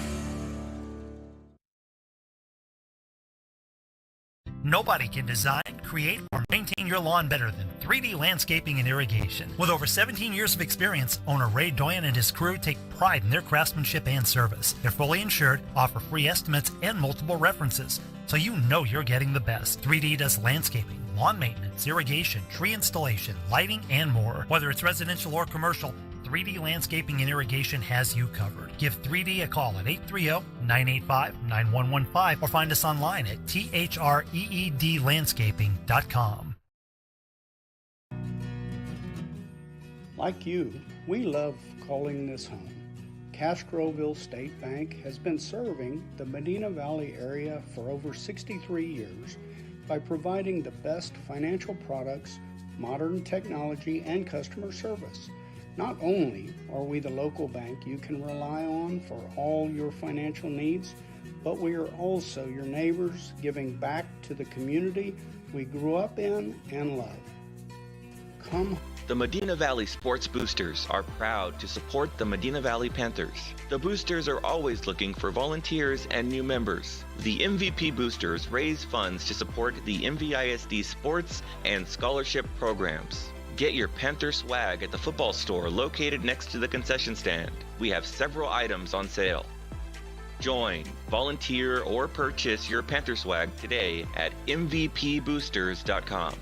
J: Nobody can design, create, or maintain your lawn better than 3D Landscaping and Irrigation. With over 17 years of experience, owner Ray Doyen and his crew take pride in their craftsmanship and service. They're fully insured, offer free estimates and multiple references, so you know you're getting the best. 3D does landscaping, lawn maintenance, irrigation, tree installation, lighting, and more. Whether it's residential or commercial, 3D Landscaping and Irrigation has you covered. Give 3D a call at 830-985-9115 or find us online at threedlandscaping.com.
K: Like you, we love calling this home. Castroville State Bank has been serving the Medina Valley area for over 63 years by providing the best financial products, modern technology, and customer service. Not only are we the local bank you can rely on for all your financial needs, but we are also your neighbors, giving back to the community we grew up in and love. Come.
L: The Medina Valley Sports Boosters are proud to support the Medina Valley Panthers. The Boosters are always looking for volunteers and new members. The MVP Boosters raise funds to support the MVISD sports and scholarship programs. Get your Panther swag at the football store located next to the concession stand. We have several items on sale. Join, volunteer, or purchase your Panther swag today at mvpboosters.com.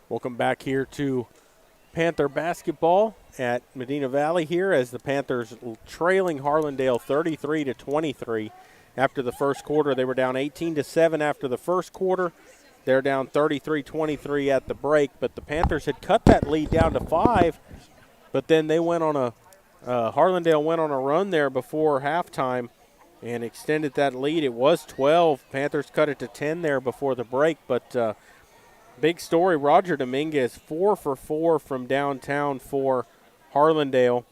B: Welcome back here to Panther basketball at Medina Valley here as the Panthers trailing Harlandale 33-23. After the first quarter, they were down 18-7 after the first quarter. They're down 33-23 at the break, but the Panthers had cut that lead down to 5, but then they went on Harlandale went on a run there before halftime and extended that lead. It was 12. Panthers cut it to 10 there before the break, but big story, Roger Dominguez, 4 for 4 from downtown for Harlandale.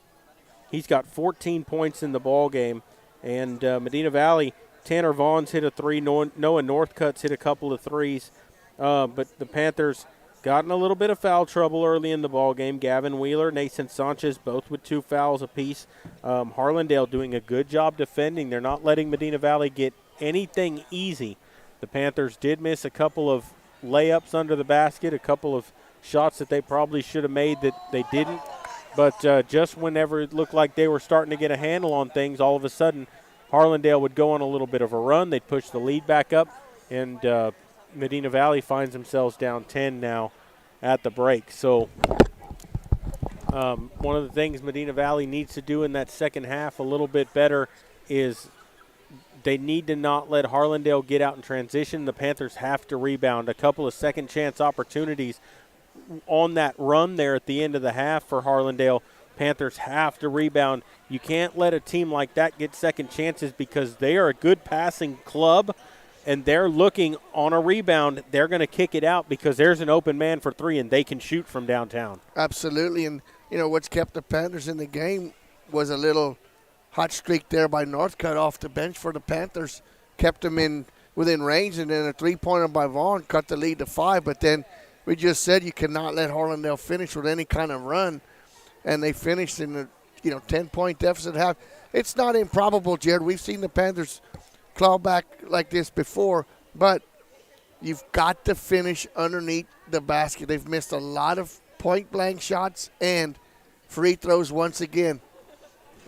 B: He's got 14 points in the ball game. And Medina Valley Tanner Vaughn's hit a three. Noah Northcutt's hit a couple of threes. But the Panthers got in a little bit of foul trouble early in the ball game. Gavin Wheeler, Nathan Sanchez, both with 2 fouls apiece. Harlandale doing a good job defending. They're not letting Medina Valley get anything easy. The Panthers did miss a couple of layups under the basket, a couple of shots that they probably should have made that they didn't. But just whenever it looked like they were starting to get a handle on things, all of a sudden Harlandale would go on a little bit of a run. They'd push the lead back up, and Medina Valley finds themselves down 10 now at the break. So one of the things Medina Valley needs to do in that second half a little bit better is they need to not let Harlandale get out in transition. The Panthers have to rebound. A couple of second chance opportunities on that run there at the end of the half for Harlandale. Panthers have to rebound. You can't let a team like that get second chances because they are a good passing club, and they're looking on a rebound. They're going to kick it out because there's an open man for three, and they can shoot from downtown.
C: Absolutely, and, what's kept the Panthers in the game was a little hot streak there by Northcutt off the bench for the Panthers. Kept them within range, and then a three-pointer by Vaughn cut the lead to 5. But then we just said you cannot let Harlandale finish with any kind of run, and they finished in a 10-point deficit half. It's not improbable, Jared. We've seen the Panthers claw back like this before, but you've got to finish underneath the basket. They've missed a lot of point-blank shots and free throws once again.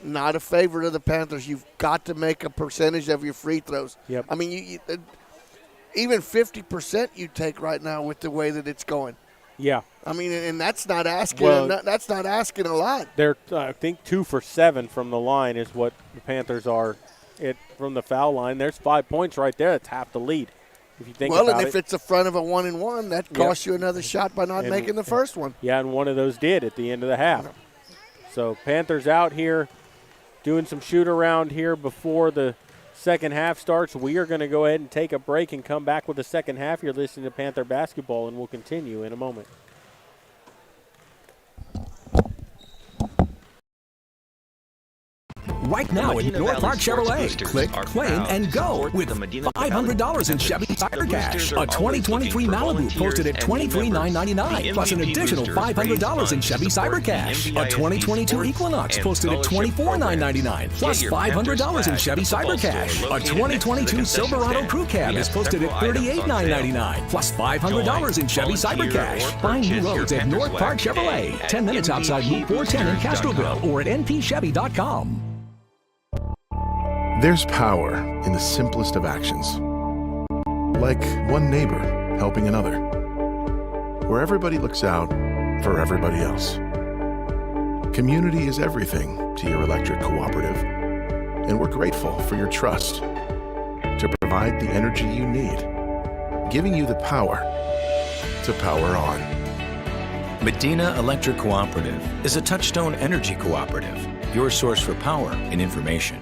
C: Not a favorite of the Panthers. You've got to make a percentage of your free throws.
B: Yep.
C: I mean, you even 50% you take right now with the way that it's going.
B: Yeah.
C: I mean, and that's not asking. That's not asking a lot.
B: They're, I think, 2 for 7 from the line is what the Panthers are. From the foul line, there's 5 points right there. That's half the lead. If you think about it.
C: Well, and if it's a front of a 1-and-1, that costs you another shot by not making the first one.
B: Yeah, and one of those did at the end of the half. So Panthers out here doing some shoot around here before the second half starts. We are going to go ahead and take a break and come back with the second half. You're listening to Panther Basketball, and we'll continue in a moment.
D: Right now at North Park Chevrolet. Click, claim, and go with $500 in Chevy Cyber Cash. A 2023 Malibu posted at $23,999, plus an additional $500 in Chevy Cyber Cash. A 2022 Equinox posted at $24,999, plus $500 in Chevy Cyber Cash. A 2022 Silverado Crew Cab is posted at $38,999, plus $500 in Chevy Cyber Cash. Find new roads at North Park Chevrolet, 10 minutes outside Loop 410 in Castroville, or at npchevy.com.
E: There's power in the simplest of actions. Like one neighbor helping another. Where everybody looks out for everybody else. Community is everything to your electric cooperative. And we're grateful for your trust to provide the energy you need, giving you the power to power on.
F: Medina Electric Cooperative is a Touchstone Energy Cooperative, your source for power and information.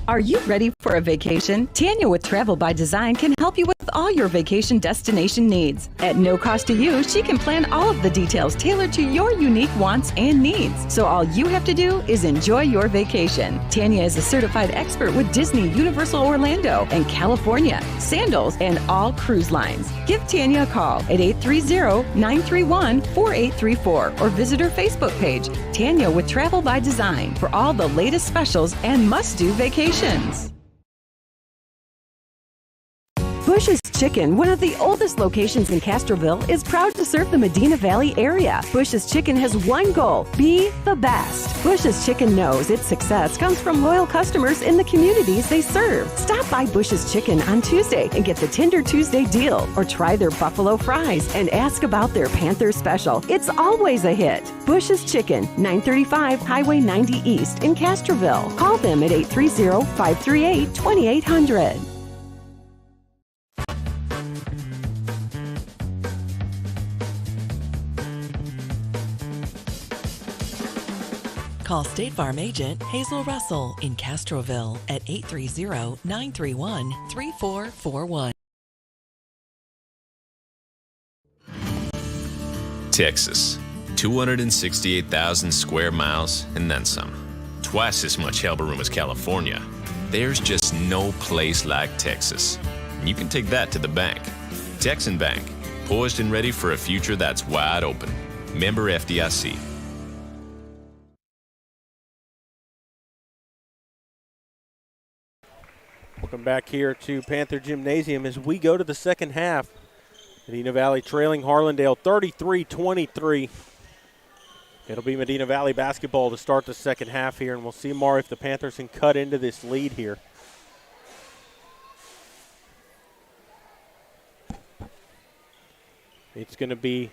G: Are you ready for a vacation? Tanya with Travel by Design can help you with all your vacation destination needs. At no cost to you, she can plan all of the details tailored to your unique wants and needs. So all you have to do is enjoy your vacation. Tanya is a certified expert with Disney, Universal Orlando, and California, Sandals, and all cruise lines. Give Tanya a call at 830-931-4834 or visit her Facebook page, Tanya with Travel by Design, for all the latest specials and must-do vacations. Bush's Chicken, one of the oldest locations in Castroville, is proud to serve the Medina Valley area. Bush's Chicken has one goal: be the best. Bush's Chicken knows its success comes from loyal customers in the communities they serve. Stop by Bush's Chicken on Tuesday and get the Tender Tuesday deal, or try their buffalo fries and ask about their Panther special. It's always a hit. Bush's Chicken, 935 Highway 90 East in Castroville. Call them at 830-538-2800.
H: Call State Farm agent Hazel Russell in Castroville at 830-931-3441.
I: Texas, 268,000 square miles and then some. twice as much elbow room as California. There's just no place like Texas. And you can take that to the bank. Texan Bank, poised and ready for a future that's wide open. Member FDIC.
B: Welcome back here to Panther Gymnasium as we go to the second half. Medina Valley trailing Harlandale 33-23. It'll be Medina Valley basketball to start the second half here, and we'll see more if the Panthers can cut into this lead here. It's going to be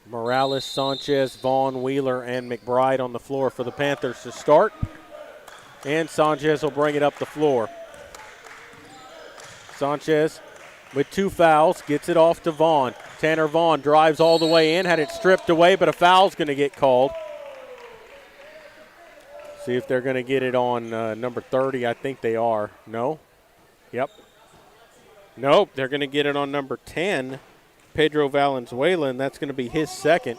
B: Morales, Sanchez, Vaughn, Wheeler, and McBride on the floor for the Panthers to start. And Sanchez will bring it up the floor. Sanchez with 2 fouls, gets it off to Vaughn. Tanner Vaughn drives all the way in, had it stripped away, but a foul's going to get called. See if they're going to get it on number 30. I think they are. No? Yep. Nope, they're going to get it on number 10, Pedro Valenzuela, and that's going to be his second.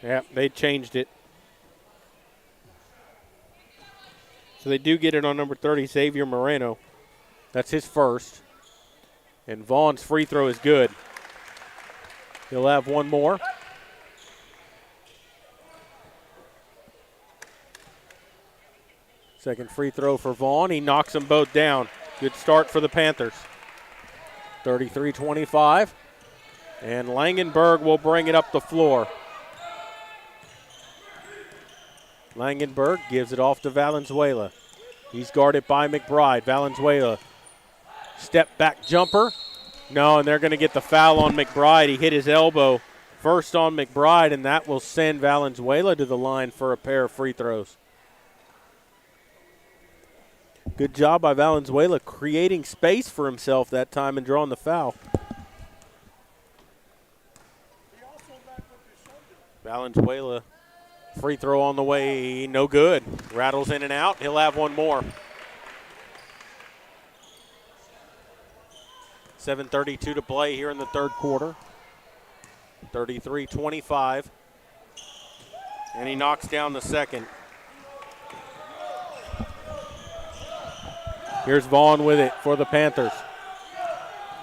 B: Yep, they changed it. So they do get it on number 30, Xavier Moreno. That's his first. And Vaughn's free throw is good. He'll have one more. Second free throw for Vaughn. He knocks them both down. Good start for the Panthers. 33-25. And Langenberg will bring it up the floor. Langenberg gives it off to Valenzuela. He's guarded by McBride. Valenzuela, step back jumper. No, and they're going to get the foul on McBride. He hit his elbow first on McBride, and that will send Valenzuela to the line for a pair of free throws. Good job by Valenzuela creating space for himself that time and drawing the foul. Valenzuela, free throw on the way, no good. Rattles in and out. He'll have one more. 7:32 to play here in the third quarter. 33-25. And he knocks down the second. Here's Vaughn with it for the Panthers.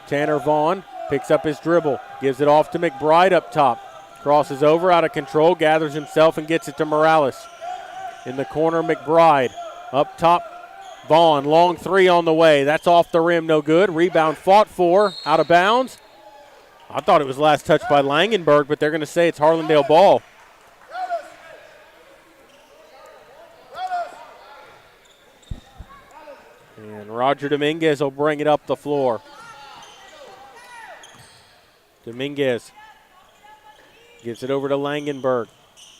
B: Tanner Vaughn picks up his dribble, gives it off to McBride up top. Crosses over, out of control, gathers himself and gets it to Morales. In the corner, McBride. Up top, Vaughn. Long three on the way. That's off the rim, no good. Rebound fought for, out of bounds. I thought it was last touched by Langenberg, but they're going to say it's Harlandale ball. And Roger Dominguez will bring it up the floor. Dominguez gives it over to Langenberg.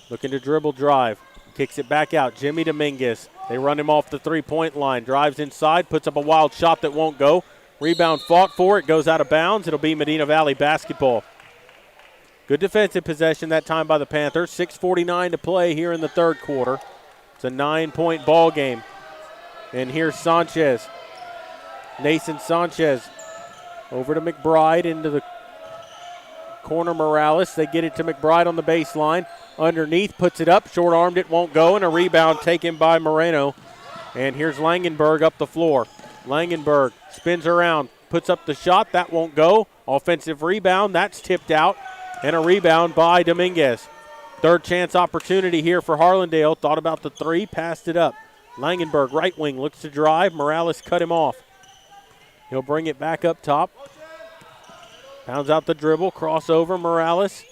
B: Looking to dribble drive. Kicks it back out. Jimmy Dominguez. They run him off the three-point line. Drives inside. Puts up a wild shot that won't go. Rebound fought for. It goes out of bounds. It'll be Medina Valley basketball. Good defensive possession that time by the Panthers. 6:49 to play here in the third quarter. It's a 9-point ball game. And here's Sanchez. Nathan Sanchez over to McBride into the corner. Morales. They get it to McBride on the baseline. Underneath, puts it up. Short-armed, it won't go. And a rebound taken by Moreno. And here's Langenberg up the floor. Langenberg spins around, puts up the shot. That won't go. Offensive rebound. That's tipped out. And a rebound by Dominguez. Third chance opportunity here for Harlandale. Thought about the three, passed it up. Langenberg, right wing, looks to drive. Morales cut him off. He'll bring it back up top. Pounds out the dribble, crossover, Morales.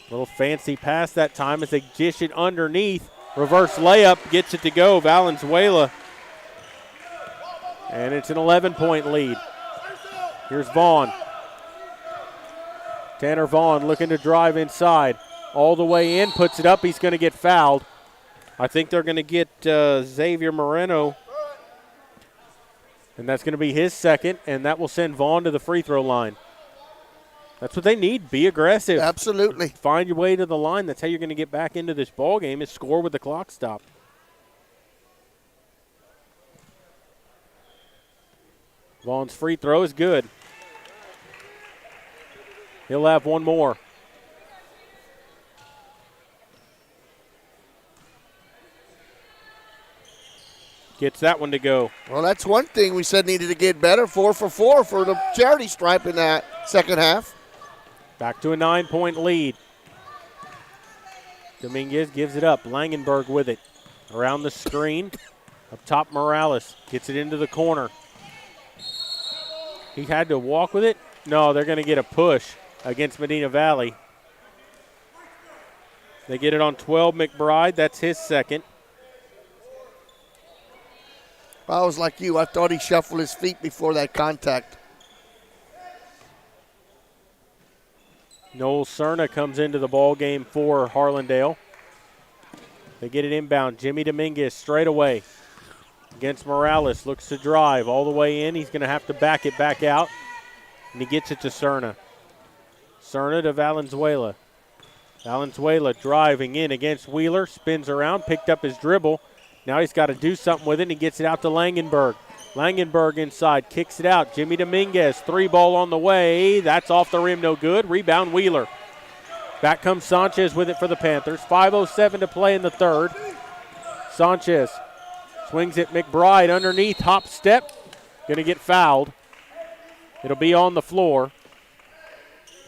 B: Little fancy pass that time as they dish it underneath. Reverse layup, gets it to go. Valenzuela. And it's an 11-point lead. Here's Vaughn. Tanner Vaughn looking to drive inside. All the way in, puts it up. He's going to get fouled. I think they're going to get Xavier Moreno. And that's going to be his second, and that will send Vaughn to the free throw line. That's what they need. Be aggressive.
C: Absolutely.
B: Find your way to the line. That's how you're going to get back into this ball game, is score with the clock stopped. Vaughn's free throw is good. He'll have one more. Gets that one to go.
C: Well, that's one thing we said needed to get better. 4 for 4 for the charity stripe in that second half.
B: Back to a 9-point lead. Dominguez gives it up. Langenberg with it. Around the screen. Up top, Morales gets it into the corner. He had to walk with it. No, they're going to get a push against Medina Valley. They get it on 12, McBride. That's his second.
C: If I was like you, I thought he shuffled his feet before that contact.
B: Noel Cerna comes into the ball game for Harlandale. They get it inbound. Jimmy Dominguez straight away against Morales. Looks to drive all the way in. He's going to have to back it back out. And he gets it to Cerna. Cerna to Valenzuela. Valenzuela driving in against Wheeler. Spins around, picked up his dribble. Now he's got to do something with it, and he gets it out to Langenberg. Langenberg inside, kicks it out. Jimmy Dominguez, 3-ball on the way. That's off the rim, no good. Rebound, Wheeler. Back comes Sanchez with it for the Panthers. 5:07 to play in the third. Sanchez swings it, McBride underneath, hop step. Going to get fouled. It'll be on the floor.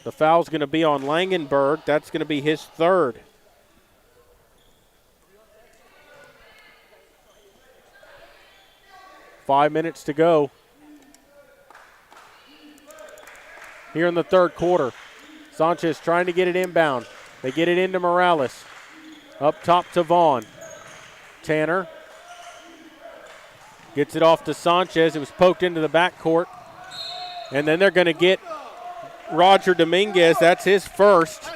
B: The foul's going to be on Langenberg. That's going to be his third. Five minutes to go here in the third quarter. Sanchez trying to get it inbound. They get it into Morales. Up top to Vaughn. Tanner gets it off to Sanchez. It was poked into the backcourt. And then they're going to get Roger Dominguez. That's his first.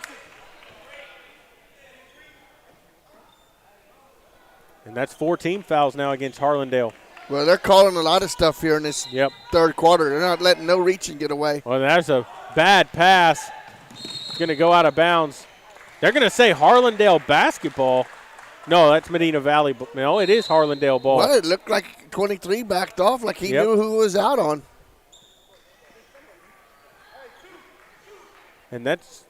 B: And that's 4 team fouls now against Harlandale.
C: Well, they're calling a lot of stuff here in this third quarter. They're not letting no reaching get away.
B: Well, that's a bad pass. It's going to go out of bounds. They're going to say Harlandale basketball. No, that's Medina Valley. No, it is Harlandale ball.
C: Well, it looked like 23 backed off like he knew who was out on.
B: And that's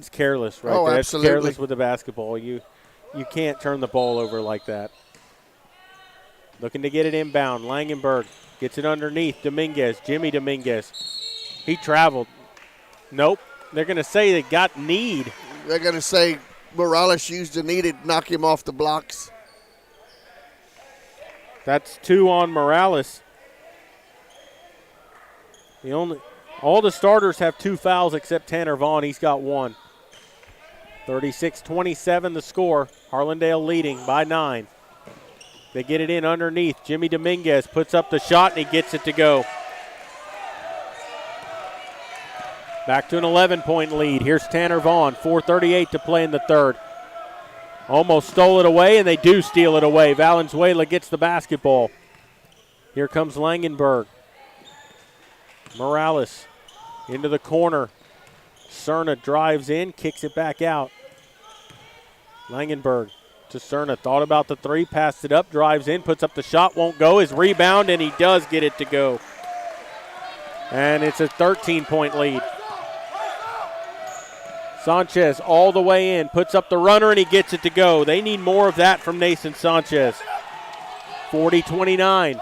B: careless right there.
C: Absolutely.
B: That's careless with the basketball. You can't turn the ball over like that. Looking to get it inbound. Langenberg gets it underneath. Dominguez, Jimmy Dominguez. He traveled. Nope. They're going to say they got need.
C: They're going to say Morales used the need to knock him off the blocks.
B: That's 2 on Morales. All the starters have 2 fouls except Tanner Vaughn. He's got 1. 36-27 the score. Harlandale leading by 9. They get it in underneath. Jimmy Dominguez puts up the shot, and he gets it to go. Back to an 11-point lead. Here's Tanner Vaughn. 4:38 to play in the third. Almost stole it away, and they do steal it away. Valenzuela gets the basketball. Here comes Langenberg. Morales into the corner. Cerna drives in, kicks it back out. Langenberg to Cerna. Thought about the 3, passed it up, drives in, puts up the shot, won't go. His rebound, and he does get it to go. And it's a 13-point lead. Sanchez all the way in, puts up the runner, and he gets it to go. They need more of that from Nathan Sanchez. 40-29.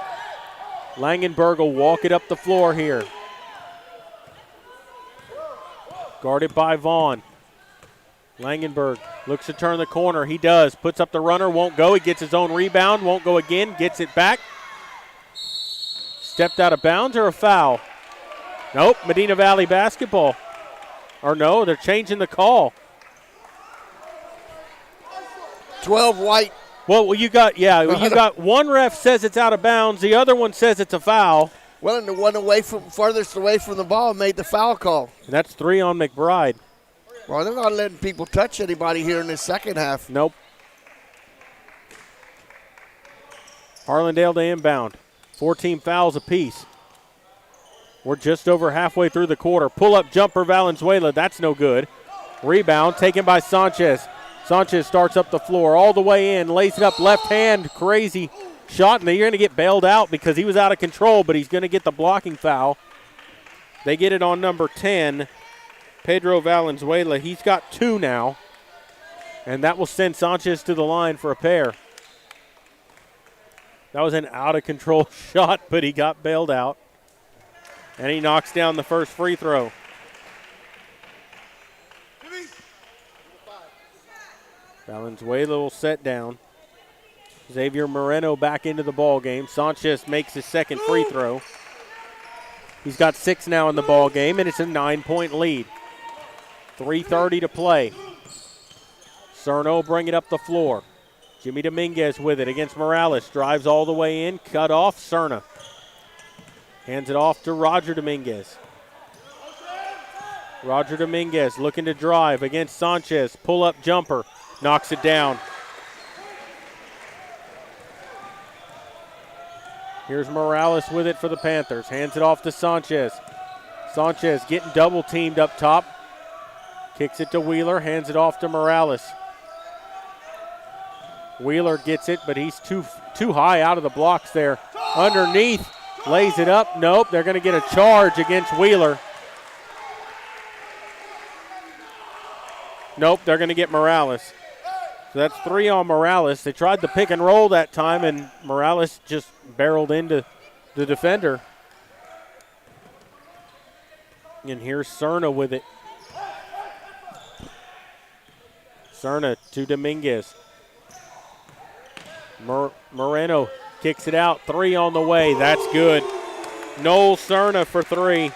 B: Langenberg will walk it up the floor here. Guarded by Vaughn. Langenberg looks to turn the corner. He does. Puts up the runner, won't go. He gets his own rebound, won't go again, gets it back. Stepped out of bounds or a foul? Nope, Medina Valley basketball. Or no, they're changing the call.
C: 12 white.
B: Well, you got one ref says it's out of bounds, the other one says it's a foul.
C: Well, and the one farthest away from the ball made the foul call.
B: And that's 3 on McBride.
C: Well, they're not letting people touch anybody here in the second half.
B: Nope. Harlandale to inbound. 14 fouls apiece. We're just over halfway through the quarter. Pull-up jumper, Valenzuela. That's no good. Rebound taken by Sanchez. Sanchez starts up the floor all the way in. Lays it up left hand. Crazy shot. And you're going to get bailed out because he was out of control, but he's going to get the blocking foul. They get it on number 10. Pedro Valenzuela, he's got 2 now, and that will send Sanchez to the line for a pair. That was an out-of-control shot, but he got bailed out. And he knocks down the first free throw. Valenzuela will set down. Xavier Moreno back into the ball game. Sanchez makes his second free throw. He's got 6 now in the ball game, and it's a 9-point lead. 3:30 to play. Cerno bring it up the floor. Jimmy Dominguez with it against Morales. Drives all the way in, cut off. Cerna hands it off to Roger Dominguez. Roger Dominguez looking to drive against Sanchez. Pull-up jumper. Knocks it down. Here's Morales with it for the Panthers. Hands it off to Sanchez. Sanchez getting double teamed up top. Kicks it to Wheeler. Hands it off to Morales. Wheeler gets it, but he's too high out of the blocks there. Underneath. Lays it up. Nope. They're going to get a charge against Wheeler. Nope. They're going to get Morales. So that's 3 on Morales. They tried the pick and roll that time, and Morales just barreled into the defender. And here's Cerna with it. Cerna to Dominguez. Moreno kicks it out. 3 on the way. That's good. Noel Cerna for 3.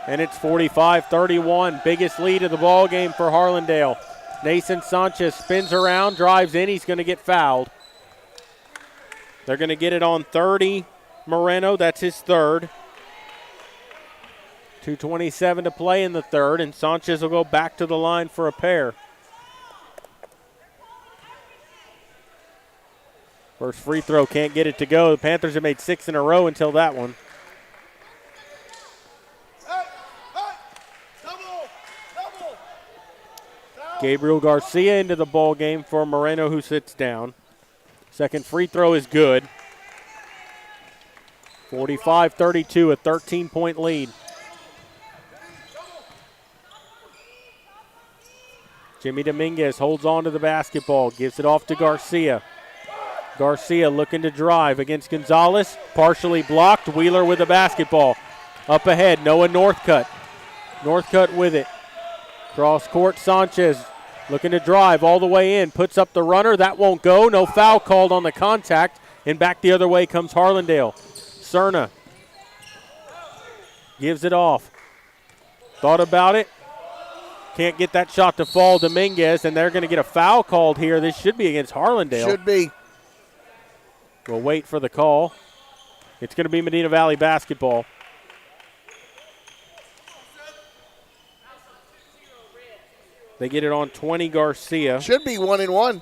B: And it's 45-31. Biggest lead of the ball game for Harlandale. Nathan Sanchez spins around, drives in. He's going to get fouled. They're going to get it on 30. Moreno, that's his third. 2:27 to play in the third, and Sanchez will go back to the line for a pair. First free throw, can't get it to go. The Panthers have made 6 in a row until that one. Gabriel Garcia into the ball game for Moreno, who sits down. Second free throw is good. 45-32, a 13-point lead. Jimmy Dominguez holds on to the basketball, gives it off to Garcia. Garcia looking to drive against Gonzalez, partially blocked. Wheeler with the basketball. Up ahead, Noah Northcutt. Northcutt with it. Cross court, Sanchez looking to drive all the way in. Puts up the runner. That won't go. No foul called on the contact. And back the other way comes Harlandale. Cerna gives it off. Thought about it. Can't get that shot to fall. Dominguez, and they're going to get a foul called here. This should be against Harlandale.
C: Should be.
B: We'll wait for the call. It's going to be Medina Valley basketball. They get it on 20, Garcia.
C: Should be 1-1.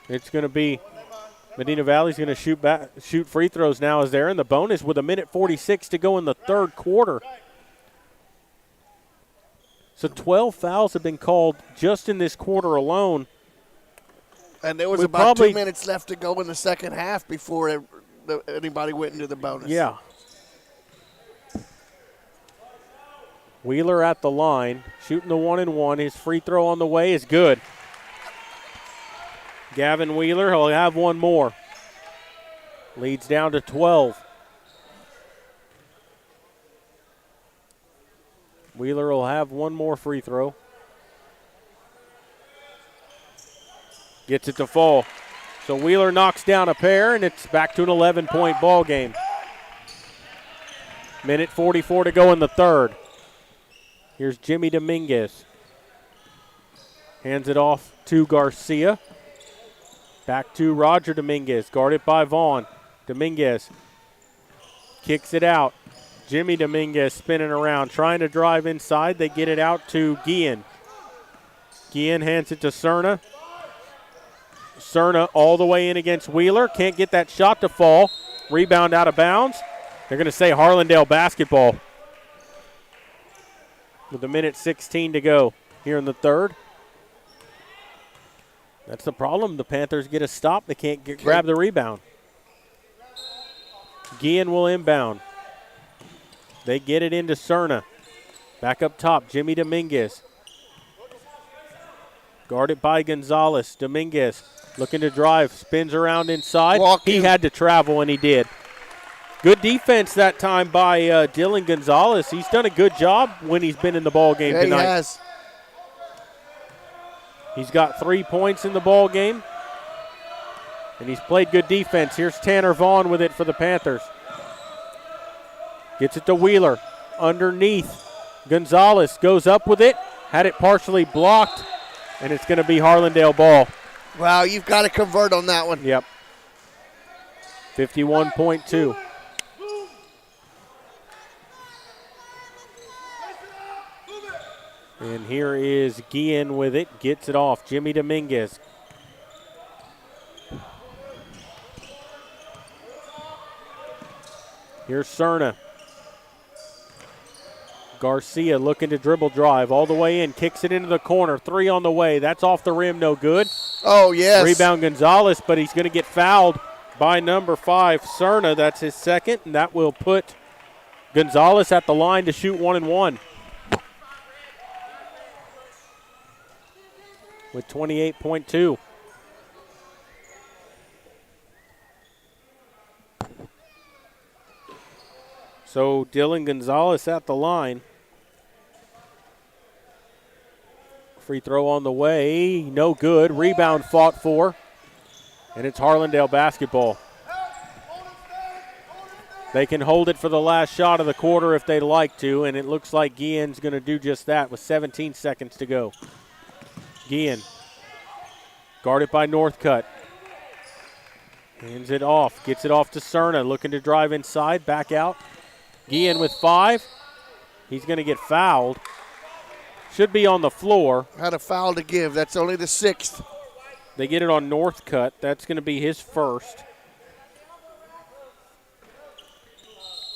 B: It's going to be Medina Valley's going to shoot free throws now as they're in the bonus with 1:46 to go in the third quarter. So 12 fouls have been called just in this quarter alone.
C: And there was about 2 minutes left to go in the second half before anybody went into the bonus.
B: Yeah. Wheeler at the line, shooting the 1-and-1. His free throw on the way is good. Gavin Wheeler, he'll have one more. Leads down to 12. Wheeler will have one more free throw. Gets it to fall. So Wheeler knocks down a pair, and it's back to an 11-point ball game. 1:44 to go in the third. Here's Jimmy Dominguez. Hands it off to Garcia. Back to Roger Dominguez, guarded by Vaughn. Dominguez kicks it out. Jimmy Dominguez spinning around, trying to drive inside. They get it out to Guillen. Guillen hands it to Cerna. Cerna all the way in against Wheeler. Can't get that shot to fall. Rebound out of bounds. They're going to say Harlandale basketball. With 1:16 to go here in the third. That's the problem. The Panthers get a stop. They can't grab the rebound. Guillen will inbound. They get it into Cerna. Back up top, Jimmy Dominguez. Guarded by Gonzalez. Dominguez looking to drive, spins around inside. He had to travel, and he did. Good defense that time by Dylan Gonzalez. He's done a good job when he's been in the ball game tonight.
C: He has.
B: He's got 3 points in the ball game, and he's played good defense. Here's Tanner Vaughn with it for the Panthers. Gets it to Wheeler. Underneath. Gonzalez goes up with it. Had it partially blocked, and it's going to be Harlandale ball.
C: Wow, you've got to convert on that one.
B: Yep. 51.2. And here is Guillen with it. Gets it off. Jimmy Dominguez. Here's Cerna. Garcia looking to dribble drive all the way in. Kicks it into the corner. 3 on the way. That's off the rim. No good.
C: Oh, yes.
B: Rebound Gonzalez, but he's going to get fouled by number 5, Cerna. That's his second, and that will put Gonzalez at the line to shoot 1 and 1. With 28.2. So Dylan Gonzalez at the line. Free throw on the way, no good. Rebound fought for, and it's Harlandale basketball. They can hold it for the last shot of the quarter if they'd like to, and it looks like Guillen's going to do just that with 17 seconds to go. Guillen, guarded by Northcutt. Hands it off, gets it off to Cerna, looking to drive inside, back out. Guillen with 5. He's going to get fouled. Should be on the floor.
C: Had a foul to give. That's only the 6th.
B: They get it on Northcutt. That's going to be his first.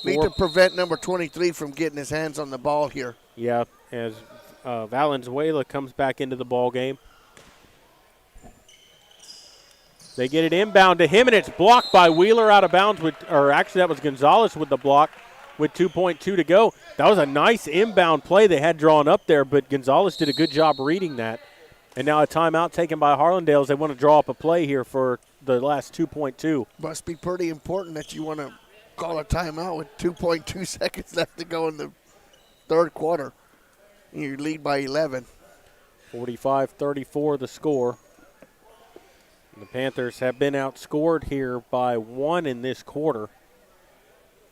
C: Need to prevent number 23 from getting his hands on the ball here.
B: Yeah, as Valenzuela comes back into the ball game. They get it inbound to him, and it's blocked by Wheeler out of bounds. Actually, that was Gonzalez with the block with 2.2 to go. That was a nice inbound play they had drawn up there, but Gonzalez did a good job reading that. And now a timeout taken by Harlandale as they want to draw up a play here for the last 2.2.
C: Must be pretty important that you want to call a timeout with 2.2 seconds left to go in the third quarter. You lead by 11.
B: 45-34 the score. The Panthers have been outscored here by 1 in this quarter.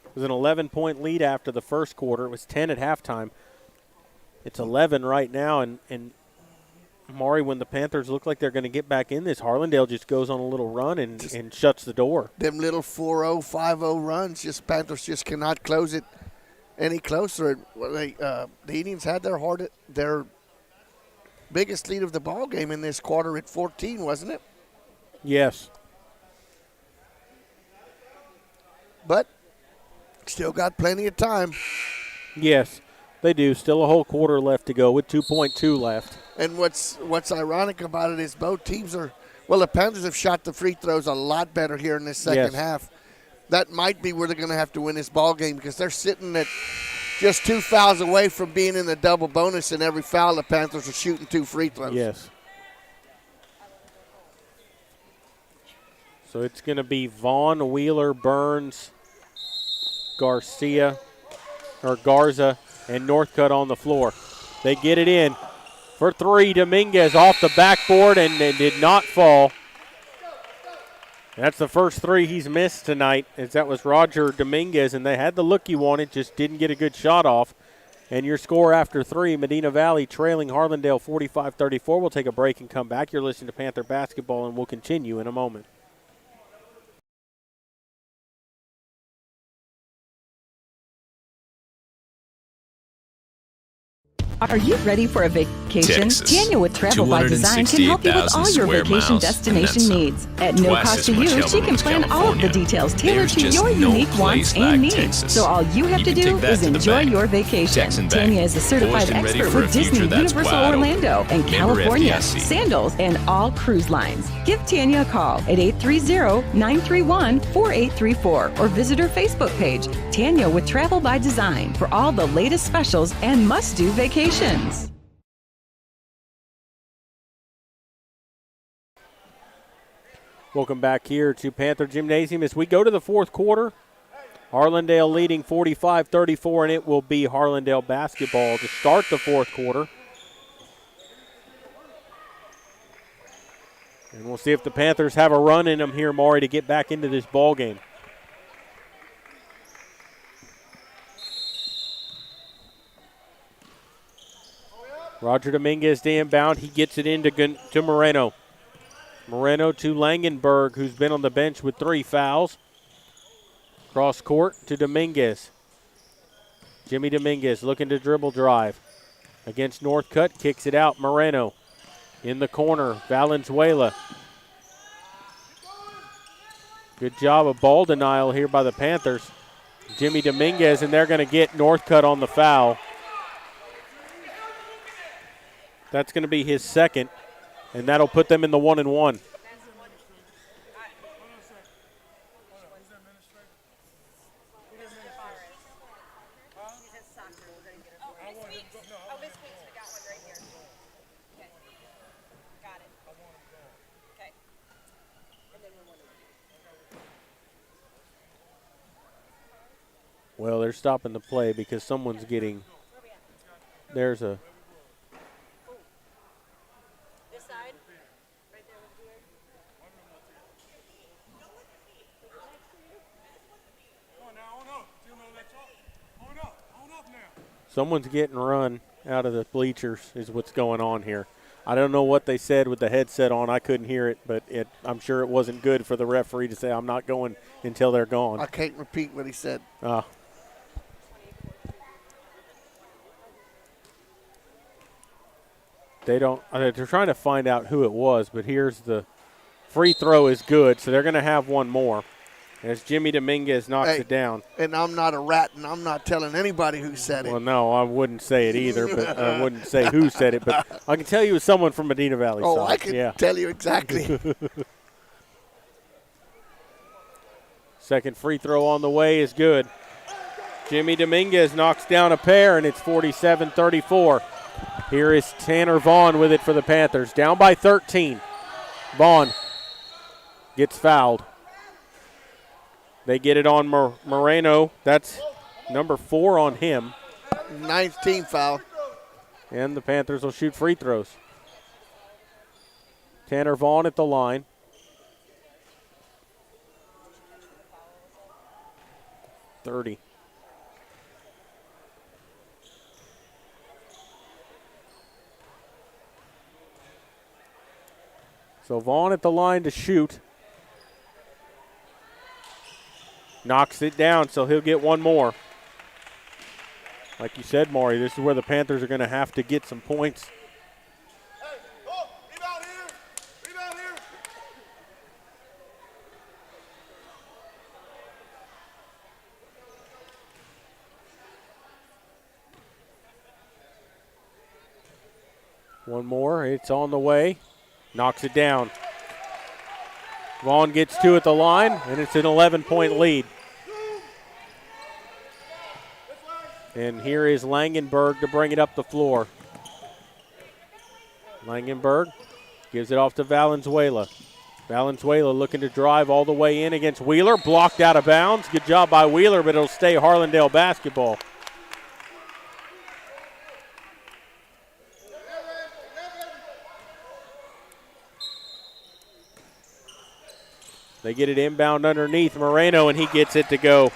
B: It was an 11-point lead after the first quarter. It was 10 at halftime. It's 11 right now, and Maury, when the Panthers look like they're going to get back in this, Harlandale just goes on a little run and shuts the door.
C: Them little 4-0, 5-0 runs, Panthers just cannot close it any closer. The Indians had their biggest lead of the ball game in this quarter at 14, wasn't it?
B: Yes.
C: But still got plenty of time.
B: Yes, they do. Still a whole quarter left to go with 2.2 left.
C: And what's ironic about it is both teams the Panthers have shot the free throws a lot better here in this second half. That might be where they're going to have to win this ball game because they're sitting at just 2 fouls away from being in the double bonus, and every foul the Panthers are shooting 2 free throws.
B: Yes. So it's going to be Vaughn, Wheeler, Burns, Garza, and Northcutt on the floor. They get it in for 3. Dominguez off the backboard and did not fall. That's the first 3 he's missed tonight, as that was Roger Dominguez, and they had the look he wanted, just didn't get a good shot off. And your score after 3, Medina Valley trailing Harlandale 45-34. We'll take a break and come back. You're listening to Panther Basketball, and we'll continue in a moment.
G: Are you ready for a vacation?
I: Texas.
G: Tanya with Travel by Design can help you with all your vacation destination needs. At no cost to you, she can plan all of the details tailored to your unique wants and needs. So all you have to do is enjoy your vacation. Tanya is a certified expert with Disney, Universal Orlando, and California, Sandals, and all cruise lines. Give Tanya a call at 830-931-4834 or visit her Facebook page, Tanya with Travel by Design, for all the latest specials and must-do vacations.
B: Welcome back here to Panther Gymnasium as we go to the fourth quarter. Harlandale leading 45-34, and it will be Harlandale basketball to start the fourth quarter. And we'll see if the Panthers have a run in them here, Maury, to get back into this ball game. Roger Dominguez to inbound. He gets it to Moreno. Moreno to Langenberg, who's been on the bench with 3 fouls. Cross court to Dominguez. Jimmy Dominguez looking to dribble drive. Against Northcutt, kicks it out. Moreno in the corner. Valenzuela. Good job of ball denial here by the Panthers. Jimmy Dominguez, and they're going to get Northcutt on the foul. That's going to be his second, and that'll put them in the 1-1. Well, they're stopping the play because someone's getting, there's a, someone's getting run out of the bleachers is what's going on here. I don't know what they said with the headset on. I couldn't hear it, but I'm sure it wasn't good for the referee to say, I'm not going until they're gone.
C: I can't repeat what he said.
B: They're trying to find out who it was, but here's the free throw is good, so they're going to have one more as Jimmy Dominguez knocks it down.
C: And I'm not a rat, and I'm not telling anybody who said it.
B: Well, no, I wouldn't say it either, but I wouldn't say who said it, but I can tell you it's someone from Medina Valley.
C: Oh, I can tell you exactly.
B: Second free throw on the way is good. Jimmy Dominguez knocks down a pair, and it's 47-34. Here is Tanner Vaughn with it for the Panthers. Down by 13. Vaughn gets fouled. They get it on Moreno. That's number 4 on him.
C: 9th team foul.
B: And the Panthers will shoot free throws. Tanner Vaughn at the line. .30. So Vaughn at the line to shoot. Knocks it down, so he'll get one more. Like you said, Maury, this is where the Panthers are going to have to get some points. One more, it's on the way. Knocks it down. Vaughn gets 2 at the line, and it's an 11-point lead. And here is Langenberg to bring it up the floor. Langenberg gives it off to Valenzuela. Valenzuela looking to drive all the way in against Wheeler. Blocked out of bounds. Good job by Wheeler, but it'll stay Harlandale basketball. They get it inbound underneath Moreno, and he gets it to go.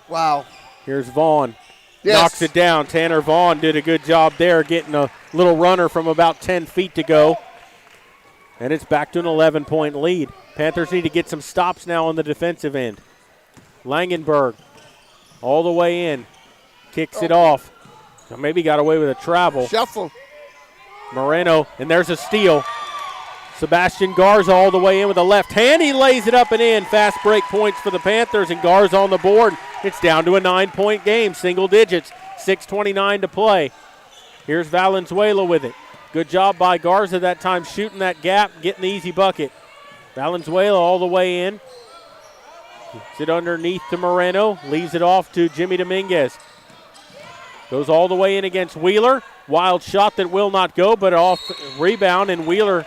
C: Wow.
B: Here's Vaughn.
C: Yes.
B: Knocks it down. Tanner Vaughn did a good job there, getting a little runner from about 10 feet to go. And it's back to an 11-point lead. Panthers need to get some stops now on the defensive end. Langenberg all the way in. Kicks it off. Maybe got away with a travel.
C: Shuffle.
B: Moreno, and there's a steal. Sebastian Garza all the way in with a left hand. He lays it up and in. Fast break points for the Panthers, and Garza on the board. It's down to a 9-point game, single digits, 6:29 to play. Here's Valenzuela with it. Good job by Garza that time, shooting that gap, getting the easy bucket. Valenzuela all the way in. Gets it underneath to Moreno, leaves it off to Jimmy Dominguez. Goes all the way in against Wheeler. Wild shot that will not go, but off rebound, and Wheeler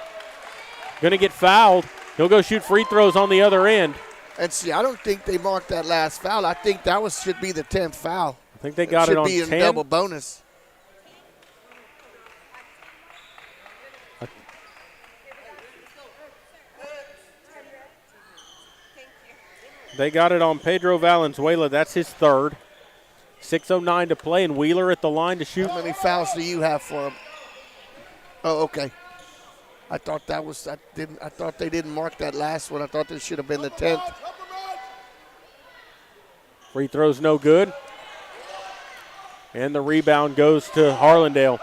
B: going to get fouled. He'll go shoot free throws on the other end.
C: And see, I don't think they marked that last foul. I think that should be the 10th foul.
B: I think they got it on 10.
C: Should be a double bonus.
B: They got it on Pedro Valenzuela. That's his third. 6:09 to play, and Wheeler at the line to shoot.
C: How many fouls do you have for him? Oh, okay. I thought they didn't mark that last one. I thought this should have been the 10th.
B: Free throw's no good. And the rebound goes to Harlandale.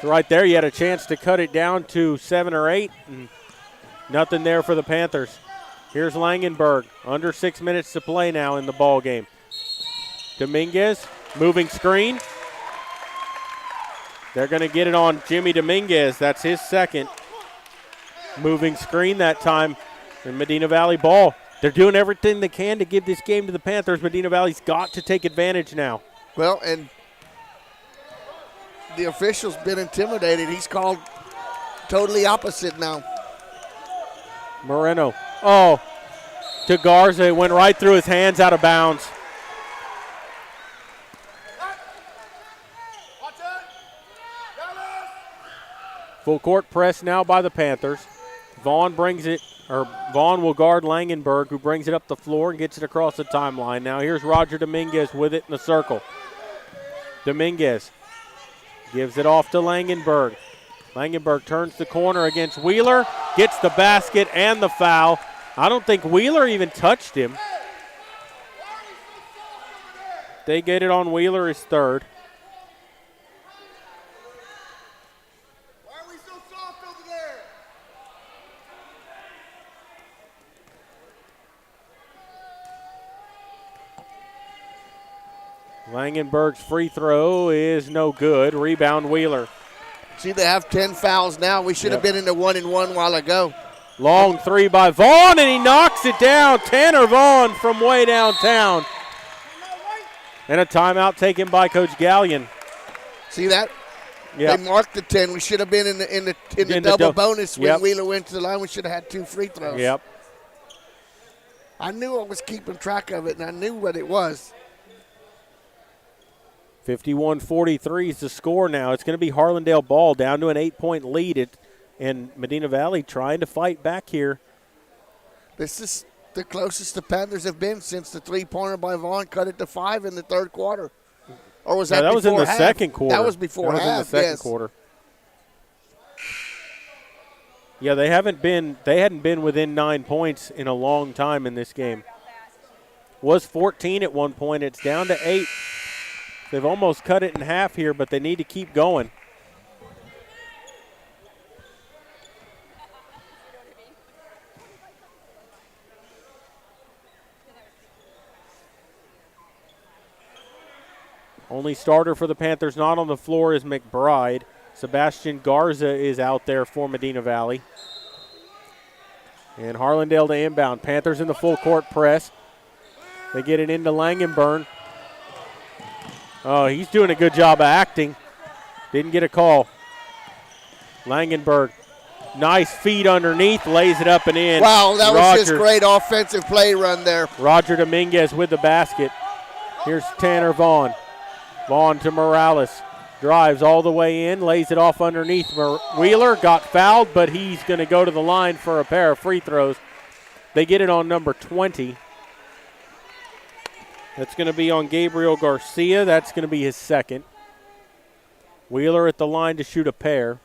B: So right there, you had a chance to cut it down to 7 or 8, and nothing there for the Panthers. Here's Langenberg. Under 6 minutes to play now in the ball game. Dominguez, moving screen. They're going to get it on Jimmy Dominguez. That's his second. Moving screen that time. And Medina Valley ball. They're doing everything they can to give this game to the Panthers. Medina Valley's got to take advantage now.
C: Well, and the official's been intimidated. He's called totally opposite now.
B: Moreno. Oh, to Garza. It went right through his hands, out of bounds. Full court press now by the Panthers. Vaughn will guard Langenberg, who brings it up the floor and gets it across the timeline. Now here's Roger Dominguez with it in the circle. Dominguez gives it off to Langenberg. Langenberg turns the corner against Wheeler, gets the basket and the foul. I don't think Wheeler even touched him. They get it on Wheeler, his third. Langenberg's free throw is no good. Rebound Wheeler.
C: See, they have 10 fouls now. We should have been in the 1-and-1 while ago.
B: Long three by Vaughn, and he knocks it down. Tanner Vaughn from way downtown. And a timeout taken by Coach Gallion.
C: See that?
B: Yep.
C: They marked the 10. We should have been in the double bonus when Wheeler went to the line. We should have had 2 free throws.
B: Yep.
C: I knew I was keeping track of it, and I knew what it was.
B: 51-43 is the score now. It's going to be Harlandale ball down to an 8-point lead. And Medina Valley trying to fight back here.
C: This is the closest the Panthers have been since the three-pointer by Vaughn cut it to 5 in the third quarter. Or was that before half?
B: That was in the second quarter.
C: That was before half,
B: in the second quarter. Yeah, they hadn't been within 9 points in a long time in this game. Was 14 at one point. It's down to 8. They've almost cut it in half here, but they need to keep going. Only starter for the Panthers not on the floor is McBride. Sebastian Garza is out there for Medina Valley. And Harlandale to inbound. Panthers in the full court press. They get it into Langenberg. Oh, he's doing a good job of acting. Didn't get a call. Langenberg, nice feed underneath, lays it up and in.
C: Wow, that was just great offensive play run there.
B: Roger Dominguez with the basket. Here's Tanner Vaughn. Vaughn to Morales. Drives all the way in, lays it off underneath. Wheeler got fouled, but he's going to go to the line for a pair of free throws. They get it on number 20. That's going to be on Gabriel Garcia. That's going to be his second. Wheeler at the line to shoot a pair.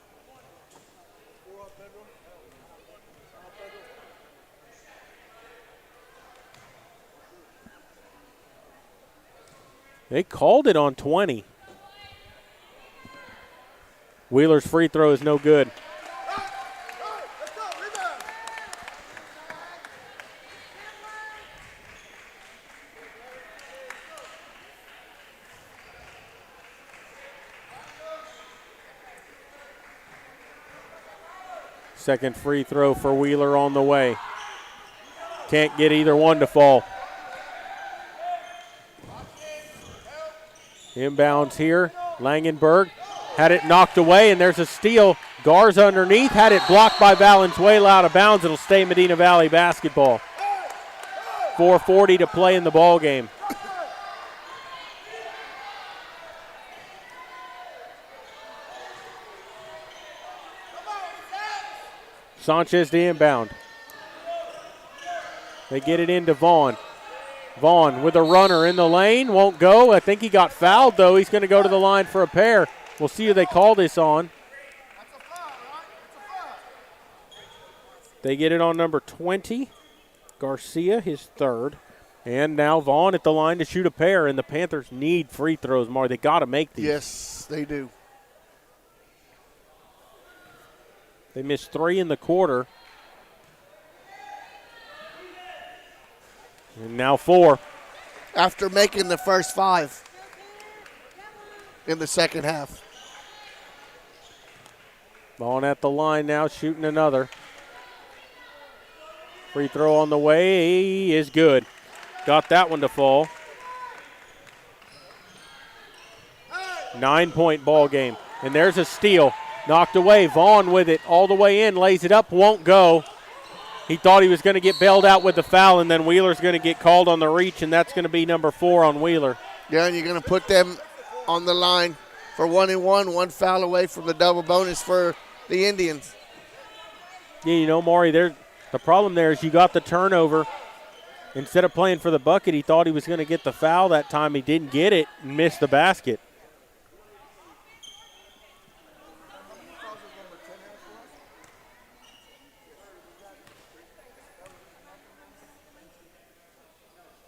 B: They called it on 20. Wheeler's free throw is no good. Second free throw for Wheeler on the way. Can't get either one to fall. Inbounds here. Langenberg Had it knocked away, and there's a steal. Garza underneath, had it blocked by Valenzuela out of bounds. It'll stay Medina Valley basketball. 4:40 to play in the ball game. Sanchez to inbound. They get it into Vaughn. Vaughn with a runner in the lane, won't go. I think he got fouled, though. He's going to go to the line for a pair. We'll see who they call this on. They get it on number 20. Garcia, his third. And now Vaughn at the line to shoot a pair, and the Panthers need free throws, Mar. They got to make these.
C: Yes, they do.
B: They missed 3 in the quarter. And now 4.
C: After making the first 5 in the second half.
B: Vaughn at the line now, shooting another. Free throw on the way is good. Got that one to fall. 9-point ball game. And there's a steal. Knocked away. Vaughn with it all the way in. Lays it up. Won't go. He thought he was going to get bailed out with the foul, and then Wheeler's going to get called on the reach, and that's going to be number 4 on Wheeler.
C: Yeah, and you're going to put them on the line for 1-and-1, 1 foul away from the double bonus for the Indians.
B: Yeah, you know, Maury, the problem there is you got the turnover. Instead of playing for the bucket, he thought he was going to get the foul that time. He didn't get it and missed the basket.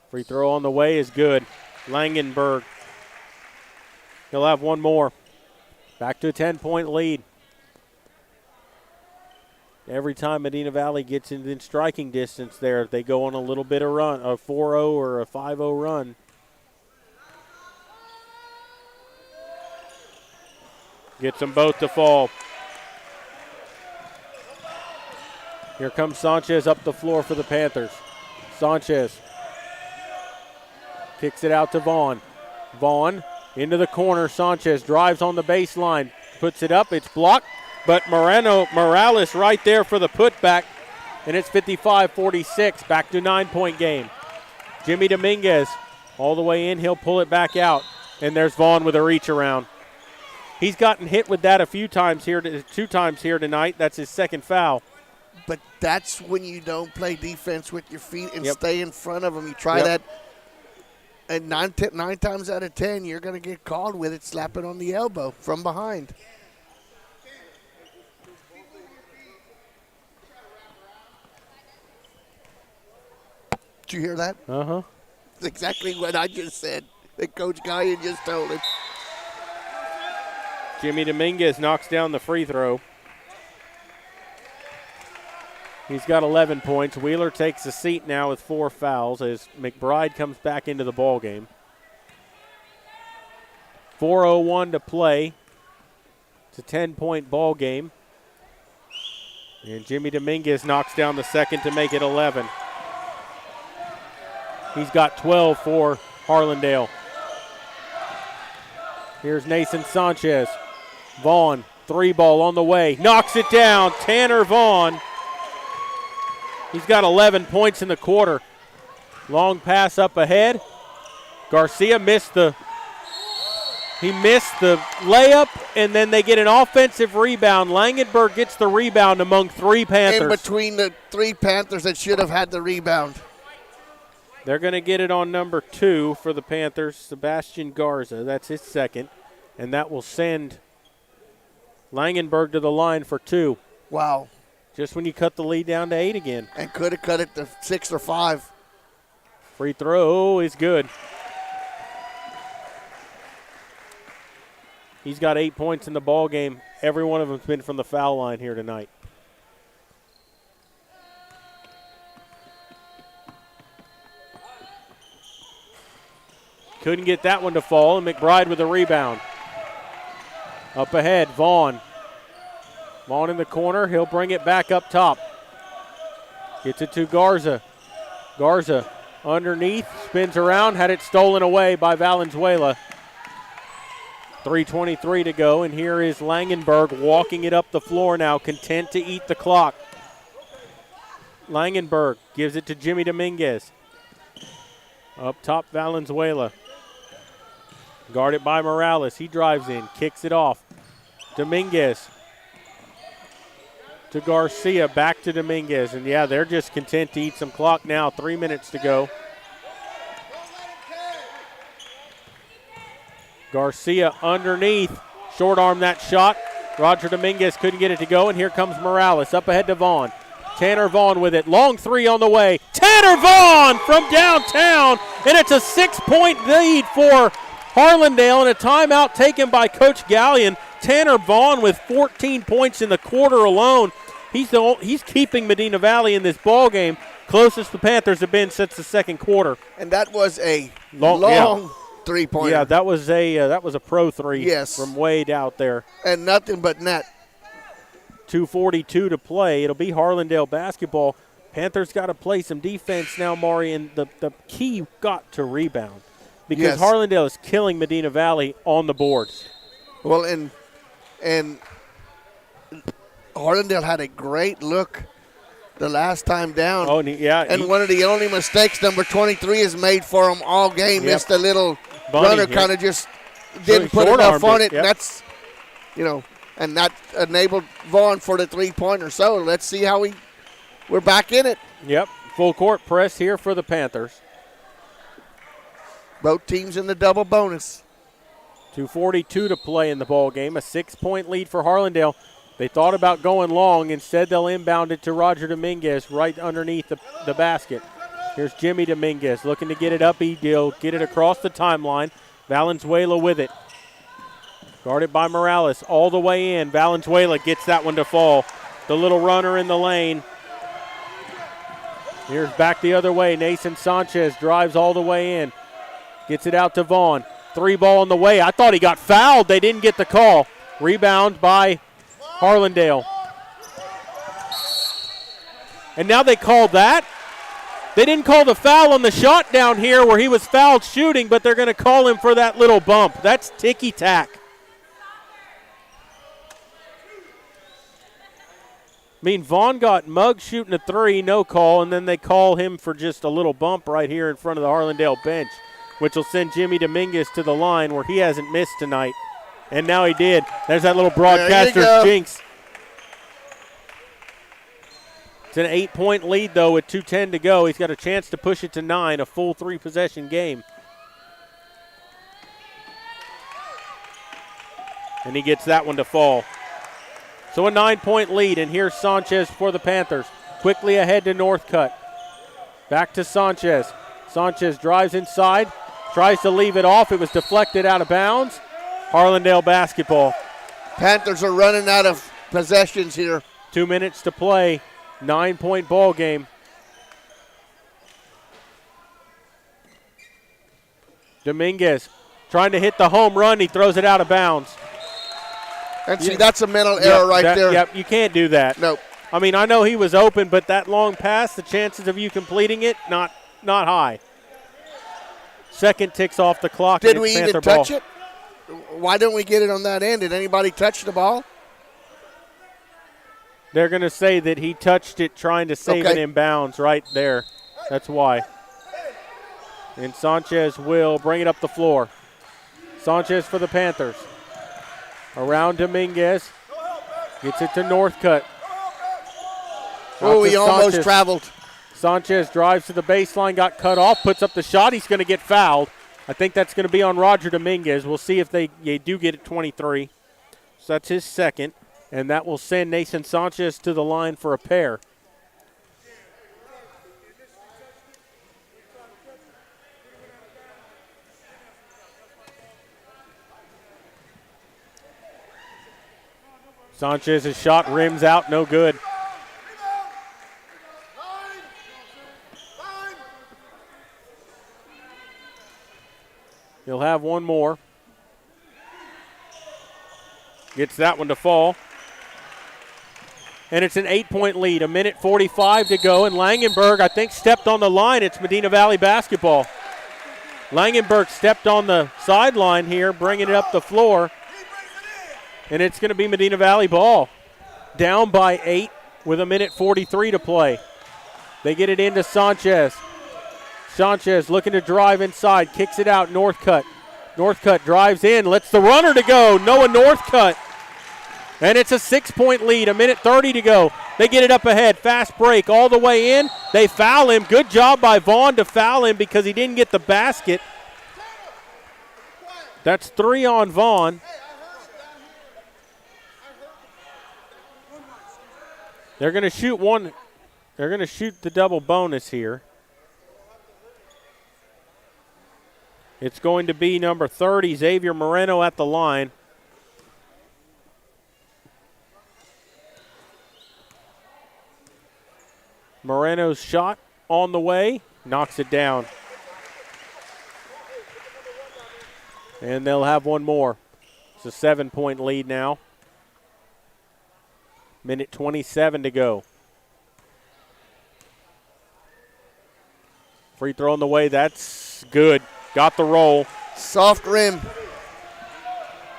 B: Free throw on the way is good. Langenberg. He'll have one more. Back to a 10-point lead. Every time Medina Valley gets in striking distance there, they go on a little bit of run, a 4-0 or a 5-0 run. Gets them both to fall. Here comes Sanchez up the floor for the Panthers. Sanchez kicks it out to Vaughn. Vaughn into the corner. Sanchez drives on the baseline. Puts it up. It's blocked. But Morales right there for the putback. And it's 55-46. Back to a 9-point game. Jimmy Dominguez all the way in. He'll pull it back out. And there's Vaughn with a reach around. He's gotten hit with that a few times here, 2 times here tonight. That's his second foul.
C: But that's when you don't play defense with your feet and stay in front of them. You try that. And 9 times out of 10, you're going to get called with it slapping on the elbow from behind. Did you hear that?
B: Uh-huh.
C: That's exactly what I just said. That Coach Gallion just told him.
B: Jimmy Dominguez knocks down the free throw. He's got 11 points. Wheeler takes a seat now with 4 fouls as McBride comes back into the ball game. 4:01 to play. It's a 10-point ball game. And Jimmy Dominguez knocks down the second to make it 11. He's got 12 for Harlandale. Here's Nathan Sanchez. Vaughn, 3-ball on the way. Knocks it down. Tanner Vaughn. He's got 11 points in the quarter. Long pass up ahead. Garcia missed the layup, and then they get an offensive rebound. Langenberg gets the rebound among 3 Panthers.
C: In between the 3 Panthers that should have had the rebound.
B: They're going to get it on number 2 for the Panthers, Sebastian Garza. That's his second, and that will send Langenberg to the line for 2.
C: Wow.
B: Just when you cut the lead down to 8 again.
C: And could have cut it to 6 or 5.
B: Free throw is good. He's got 8 points in the ball game. Every one of them's been from the foul line here tonight. Couldn't get that one to fall, and McBride with a rebound. Up ahead, Vaughn. Vaughn in the corner. He'll bring it back up top. Gets it to Garza. Garza underneath, spins around, had it stolen away by Valenzuela. 3:23 to go, and here is Langenberg walking it up the floor now, content to eat the clock. Langenberg gives it to Jimmy Dominguez. Up top, Valenzuela. Guarded by Morales. He drives in, kicks it off. Dominguez to Garcia, back to Dominguez. And, yeah, they're just content to eat some clock now. 3 minutes to go. Garcia underneath. Short arm that shot. Roger Dominguez couldn't get it to go, and here comes Morales up ahead to Vaughn. Tanner Vaughn with it. Long three on the way. Tanner Vaughn from downtown, and it's a 6-point lead for Harlandale, and a timeout taken by Coach Gallion. Tanner Vaughn with 14 points in the quarter alone. He's keeping Medina Valley in this ball game. Closest the Panthers have been since the second quarter.
C: And that was a long three-pointer.
B: Yeah, that was a pro three.
C: Yes.
B: From way out there.
C: And nothing but net.
B: 2:42 to play. It'll be Harlandale basketball. Panthers got to play some defense now, Maury, and the key got to rebound because Harlandale is killing Medina Valley on the boards.
C: Well, and Harlandale had a great look the last time down.
B: Oh, yeah.
C: And one of the only mistakes number 23 has made for him all game. Missed a little runner, kind of just didn't put enough on it. And that's, and that enabled Vaughn for the three-pointer. So let's see how we're back in it.
B: Yep, full court press here for the Panthers.
C: Both teams in the double bonus.
B: 2:42 to play in the ball game. A 6-point lead for Harlandale. They thought about going long. Instead, they'll inbound it to Roger Dominguez right underneath the basket. Here's Jimmy Dominguez looking to get it up. He'll get it across the timeline. Valenzuela with it. Guarded by Morales all the way in. Valenzuela gets that one to fall. The little runner in the lane. Here's back the other way. Nathan Sanchez drives all the way in. Gets it out to Vaughn. Three ball on the way. I thought he got fouled. They didn't get the call. Rebound by Harlandale. And now they called that. They didn't call the foul on the shot down here where he was fouled shooting, but they're going to call him for that little bump. That's ticky-tack. I mean, Vaughn got mugged shooting a three, no call, and then they call him for just a little bump right here in front of the Harlandale bench, which will send Jimmy Dominguez to the line where he hasn't missed tonight. And now he did. There's that little broadcaster's jinx. It's an 8-point lead, though, with 2:10 to go. He's got a chance to push it to 9, a full 3-possession game. And he gets that one to fall. So a 9-point lead, and here's Sanchez for the Panthers. Quickly ahead to Northcutt. Back to Sanchez. Sanchez drives inside, tries to leave it off. It was deflected out of bounds. Harlandale basketball.
C: Panthers are running out of possessions here.
B: 2 minutes to play. 9-point ball game. Dominguez trying to hit the home run. He throws it out of bounds.
C: And see, that's a mental error there.
B: Yep, you can't do that.
C: Nope.
B: I mean, I know he was open, but that long pass, the chances of you completing it, not high. Second ticks off the clock.
C: Did we even touch it? Why don't we get it on that end? Did anybody touch the ball?
B: They're going to say that he touched it trying to save it in bounds right there. That's why. And Sanchez will bring it up the floor. Sanchez for the Panthers. Around Dominguez. Gets it to Northcutt.
C: Oh, he almost traveled.
B: Sanchez drives to the baseline, got cut off, puts up the shot. He's going to get fouled. I think that's going to be on Roger Dominguez. We'll see if they do get it 23. So that's his second. And that will send Nathan Sanchez to the line for a pair. Sanchez's shot rims out, no good. He'll have one more. Gets that one to fall. And it's an 8-point lead, 1:45 to go. And Langenberg, I think, stepped on the line. It's Medina Valley basketball. Langenberg stepped on the sideline here, bringing it up the floor. And it's going to be Medina Valley ball. Down by 8 with 1:43 to play. They get it into Sanchez. Sanchez looking to drive inside, kicks it out, Northcutt. Northcutt drives in, lets the runner to go, Noah Northcutt. And it's a 6-point lead, 1:30 to go. They get it up ahead, fast break all the way in. They foul him. Good job by Vaughn to foul him because he didn't get the basket. That's 3 on Vaughn. They're going to shoot one. They're going to shoot the double bonus here. It's going to be number 30, Xavier Moreno at the line. Moreno's shot on the way, knocks it down. And they'll have one more. It's a 7-point lead now. 1:27 to go. Free throw on the way, that's good. Got the roll.
C: Soft rim.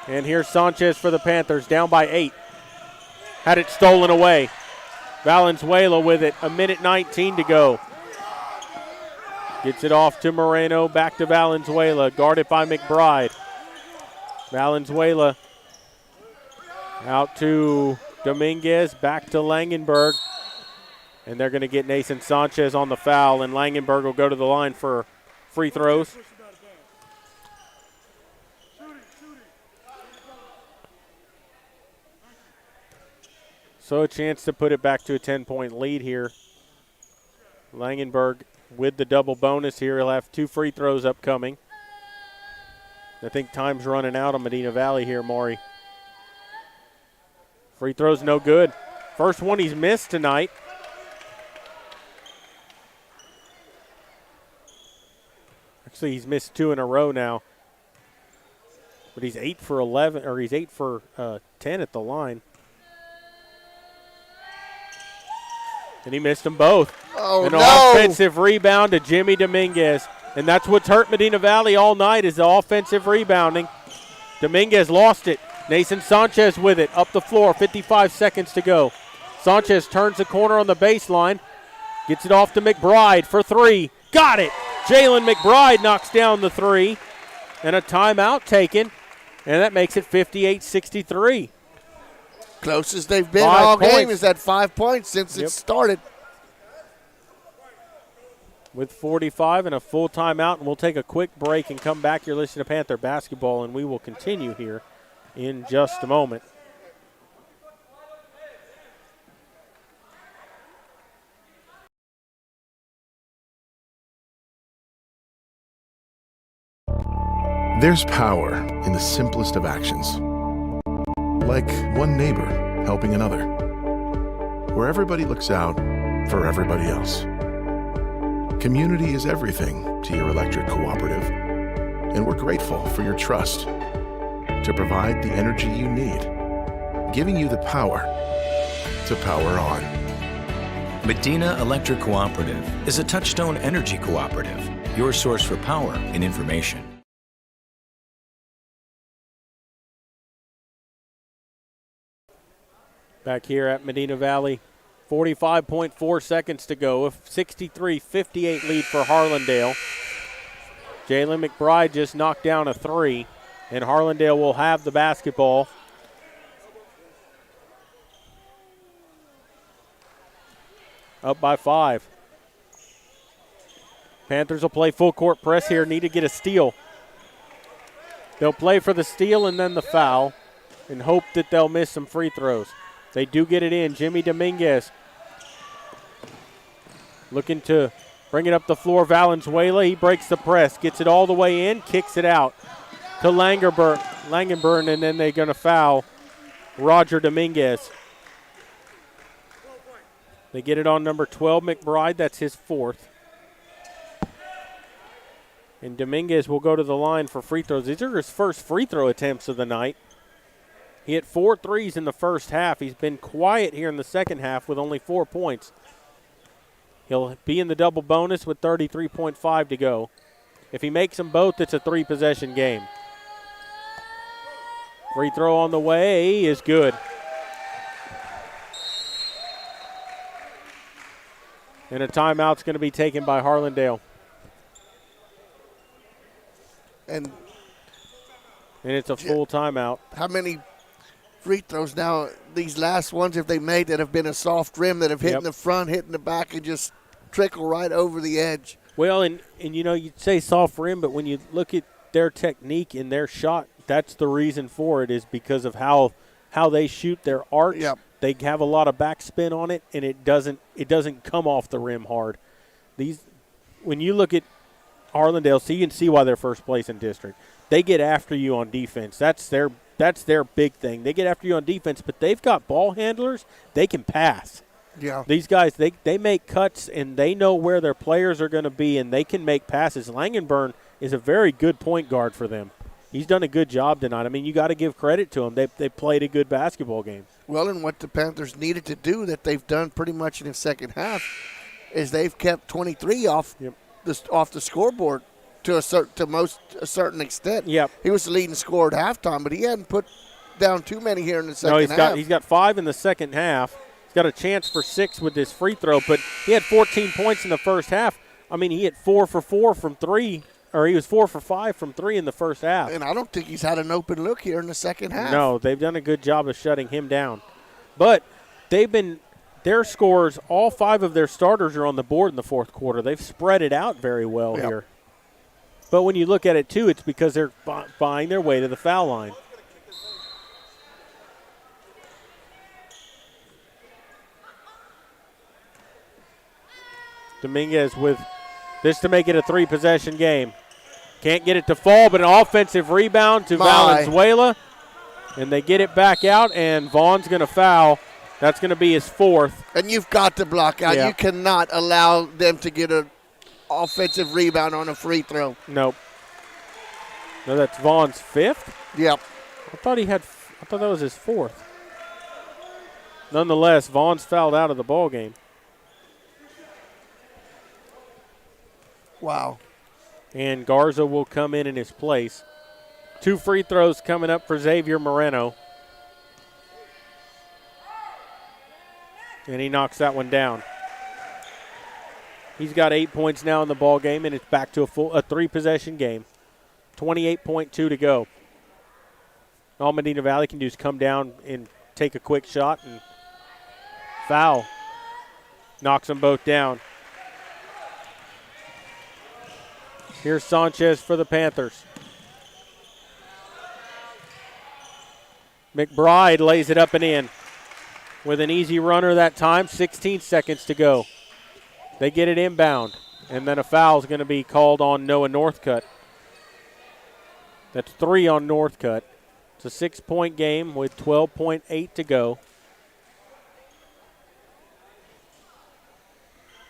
B: And here's Sanchez for the Panthers, down by 8. Had it stolen away. Valenzuela with it, 1:19 to go. Gets it off to Moreno, back to Valenzuela, guarded by McBride. Valenzuela out to Dominguez, back to Langenberg. And they're going to get Nathan Sanchez on the foul, and Langenberg will go to the line for free throws. So a chance to put it back to a 10-point lead here. Langenberg with the double bonus here. He'll have 2 free throws upcoming. I think time's running out on Medina Valley here, Maury. Free throw's no good. First one he's missed tonight. Actually, he's missed 2 in a row now. But he's 8 for 11, or he's 8 for 10 at the line. And he missed them both.
C: Oh,
B: An
C: no.
B: offensive rebound to Jimmy Dominguez. And that's what's hurt Medina Valley all night is the offensive rebounding. Dominguez lost it. Nathan Sanchez with it. Up the floor, 55 seconds to go. Sanchez turns the corner on the baseline. Gets it off to McBride for 3. Got it. Jalen McBride knocks down the 3. And a timeout taken. And that makes it 58-63.
C: Closest they've been
B: 5
C: all
B: points.
C: game is at 5 points since it started.
B: With 45 and a full timeout, and we'll take a quick break and come back. You're listening to Panther Basketball, and we will continue here in just a moment.
E: There's power in the simplest of actions. Like one neighbor helping another. Where everybody looks out for everybody else. Community is everything to your electric cooperative. And we're grateful for your trust to provide the energy you need, giving you the power to power on.
F: Medina Electric Cooperative is a Touchstone Energy Cooperative, your source for power and information.
B: Back here at Medina Valley, 45.4 seconds to go. A 63-58 lead for Harlandale. Jalen McBride just knocked down a 3, and Harlandale will have the basketball. Up by 5. Panthers will play full court press here. Need to get a steal. They'll play for the steal and then the foul and hope that they'll miss some free throws. They do get it in. Jimmy Dominguez looking to bring it up the floor. Valenzuela, he breaks the press, gets it all the way in, kicks it out to Langenburn, and then they're going to foul Roger Dominguez. They get it on number 12, McBride. That's his 4th. And Dominguez will go to the line for free throws. These are his first free throw attempts of the night. He hit 4 threes in the first half. He's been quiet here in the second half with only 4 points. He'll be in the double bonus with 33.5 to go. If he makes them both, it's a 3-possession game. Free throw on the way is good. And a timeout's going to be taken by Harlandale.
C: And
B: it's a full timeout.
C: How many free throws now, these last ones, if they made, that have been a soft rim, that have hit in the front, hit in the back, and just trickle right over the edge?
B: Well, and you know, you'd say soft rim, but when you look at their technique and their shot, that's the reason for it, is because of how they shoot their arcs.
C: Yep.
B: They have a lot of backspin on it, and it doesn't come off the rim hard. When you look at Harlandale, so you can see why they're first place in district. They get after you on defense. That's their big thing. They get after you on defense, but they've got ball handlers. They can pass.
C: Yeah.
B: These guys, they make cuts, and they know where their players are going to be, and they can make passes. Langenburn is a very good point guard for them. He's done a good job tonight. I mean, you got to give credit to him. They played a good basketball game.
C: Well, and what the Panthers needed to do, that they've done pretty much in the second half, is they've kept 23 off the scoreboard to a certain extent.
B: Yep.
C: He was the leading scorer at halftime, but he hadn't put down too many here in the second half.
B: He's got 5 in the second half. He's got a chance for 6 with this free throw, but he had 14 points in the first half. I mean, he hit 4 for 4 from 3. Or he was 4 for 5 from 3 in the first half.
C: And I don't think he's had an open look here in the second half.
B: No, they've done a good job of shutting him down. But their scores, all 5 of their starters are on the board in the fourth quarter. They've spread it out very well here. But when you look at it, too, it's because they're buying their way to the foul line. Dominguez with this to make it a 3-possession game. Can't get it to fall, but an offensive rebound to Valenzuela. And they get it back out, and Vaughn's going to foul. That's going to be his 4th.
C: And you've got to block out.
B: Yeah.
C: You cannot allow them to get an offensive rebound on a free throw.
B: Nope. No, that's Vaughn's 5th?
C: Yep.
B: I thought that was his 4th. Nonetheless, Vaughn's fouled out of the ball game.
C: Wow.
B: And Garza will come in his place. 2 free throws coming up for Xavier Moreno. And he knocks that one down. He's got 8 points now in the ball game, and it's back to a 3-possession game. 28.2 to go. All Medina Valley can do is come down and take a quick shot and foul. Knocks them both down. Here's Sanchez for the Panthers. McBride lays it up and in with an easy runner that time. 16 seconds to go. They get it inbound, and then a foul is going to be called on Noah Northcutt. That's 3 on Northcutt. It's a 6-point game with 12.8 to go.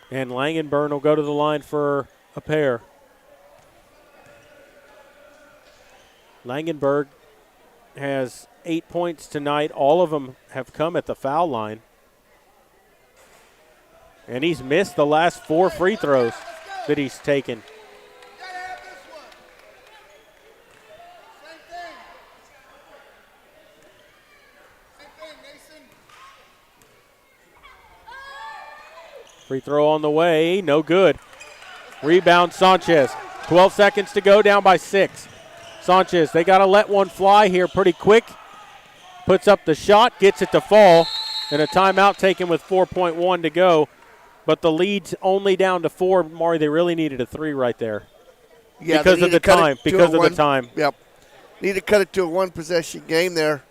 B: And Langenburn will go to the line for a pair. Langenberg has 8 points tonight. All of them have come at the foul line. And he's missed the last 4 free throws that he's taken. Free throw on the way, no good. Rebound Sanchez. 12 seconds to go, down by 6. Sanchez, they got to let one fly here pretty quick. Puts up the shot, gets it to fall, and a timeout taken with 4.1 to go. But the lead's only down to 4. Maury, they really needed a 3 right there.
C: Yeah,
B: because of the time. Because of the time.
C: Yep. Need to cut it to a 1-possession game there.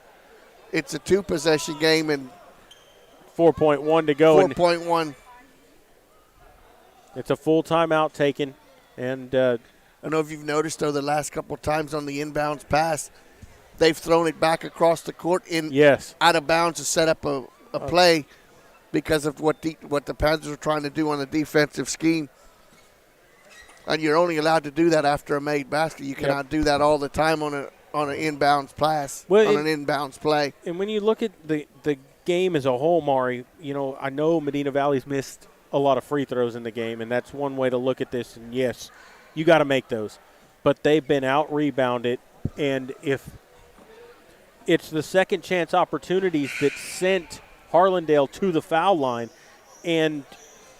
C: It's a 2-possession game and
B: 4.1 to go.
C: 4.1.
B: It's a full timeout taken. And
C: I don't know if you've noticed, though, the last couple of times on the inbounds pass, they've thrown it back across the court out of bounds to set up a play because of what the Panthers are trying to do on the defensive scheme. And you're only allowed to do that after a made basket. You cannot do that all the time on an inbounds pass, an inbounds play.
B: And when you look at the game as a whole, Maury, you know, I know Medina Valley's missed a lot of free throws in the game, and that's one way to look at this. And yes, you got to make those. But they've been out-rebounded, and if it's the second chance opportunities that sent Harlandale to the foul line and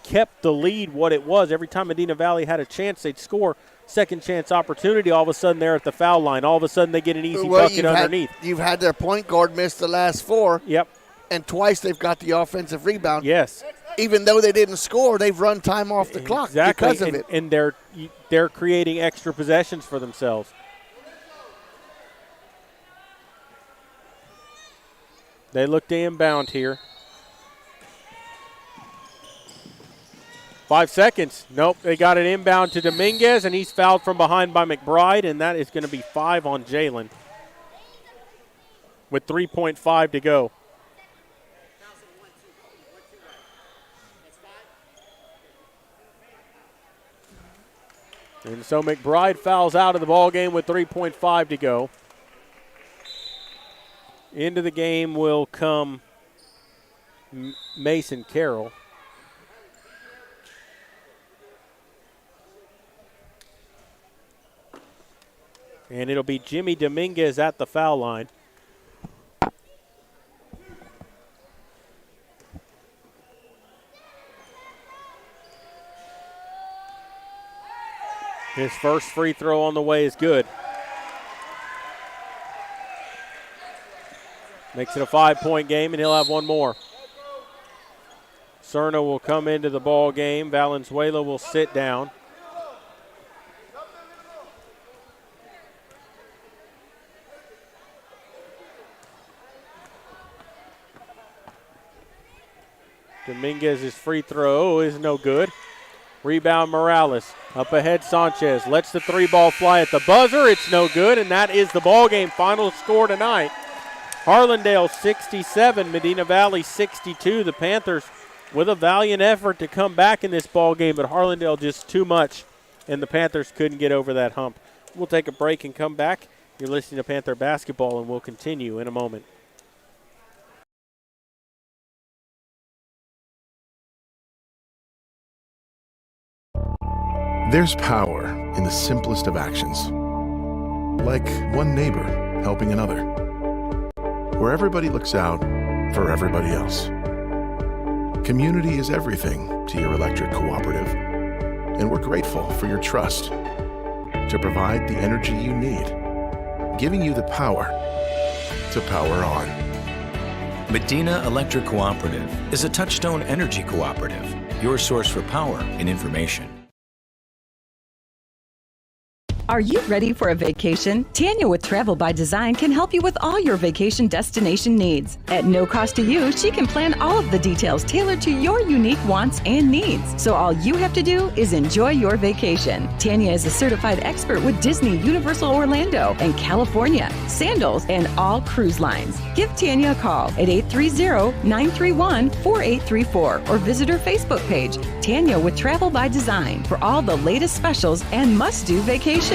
B: kept the lead what it was. Every time Medina Valley had a chance, they'd score. Second chance opportunity, all of a sudden they're at the foul line. All of a sudden they get an easy bucket underneath.
C: You've had their point guard miss the last 4.
B: Yep.
C: And twice they've got the offensive rebound.
B: Yes.
C: Even though they didn't score, they've run time off the clock because of it.
B: And they're creating extra possessions for themselves. They look to inbound here. 5 seconds. Nope, they got it inbound to Dominguez, and he's fouled from behind by McBride, and that is going to be 5 on Jalen with 3.5 to go. And so McBride fouls out of the ball game with 3.5 to go. Into the game will come Mason Carroll. And it'll be Jimmy Dominguez at the foul line. His first free throw on the way is good. Makes it a 5-point game, and he'll have one more. Cerna will come into the ball game. Valenzuela will sit down. Dominguez's free throw is no good. Rebound Morales. Up ahead Sanchez. Lets the 3-ball fly at the buzzer. It's no good, and that is the ball game. Final score tonight. Harlandale 67, Medina Valley 62. The Panthers with a valiant effort to come back in this ball game, but Harlandale just too much, and the Panthers couldn't get over that hump. We'll take a break and come back. You're listening to Panther Basketball, and we'll continue in a moment.
E: There's power in the simplest of actions. Like one neighbor helping another. Where everybody looks out for everybody else. Community is everything to your electric cooperative. And we're grateful for your trust to provide the energy you need, giving you the power to power on.
F: Medina Electric Cooperative is a Touchstone Energy Cooperative, your source for power and information.
G: Are you ready for a vacation? Tanya with Travel by Design can help you with all your vacation destination needs. At no cost to you, she can plan all of the details tailored to your unique wants and needs. So all you have to do is enjoy your vacation. Tanya is a certified expert with Disney, Universal Orlando, and California, Sandals, and all cruise lines. Give Tanya a call at 830-931-4834 or visit her Facebook page, Tanya with Travel by Design, for all the latest specials and must-do vacations.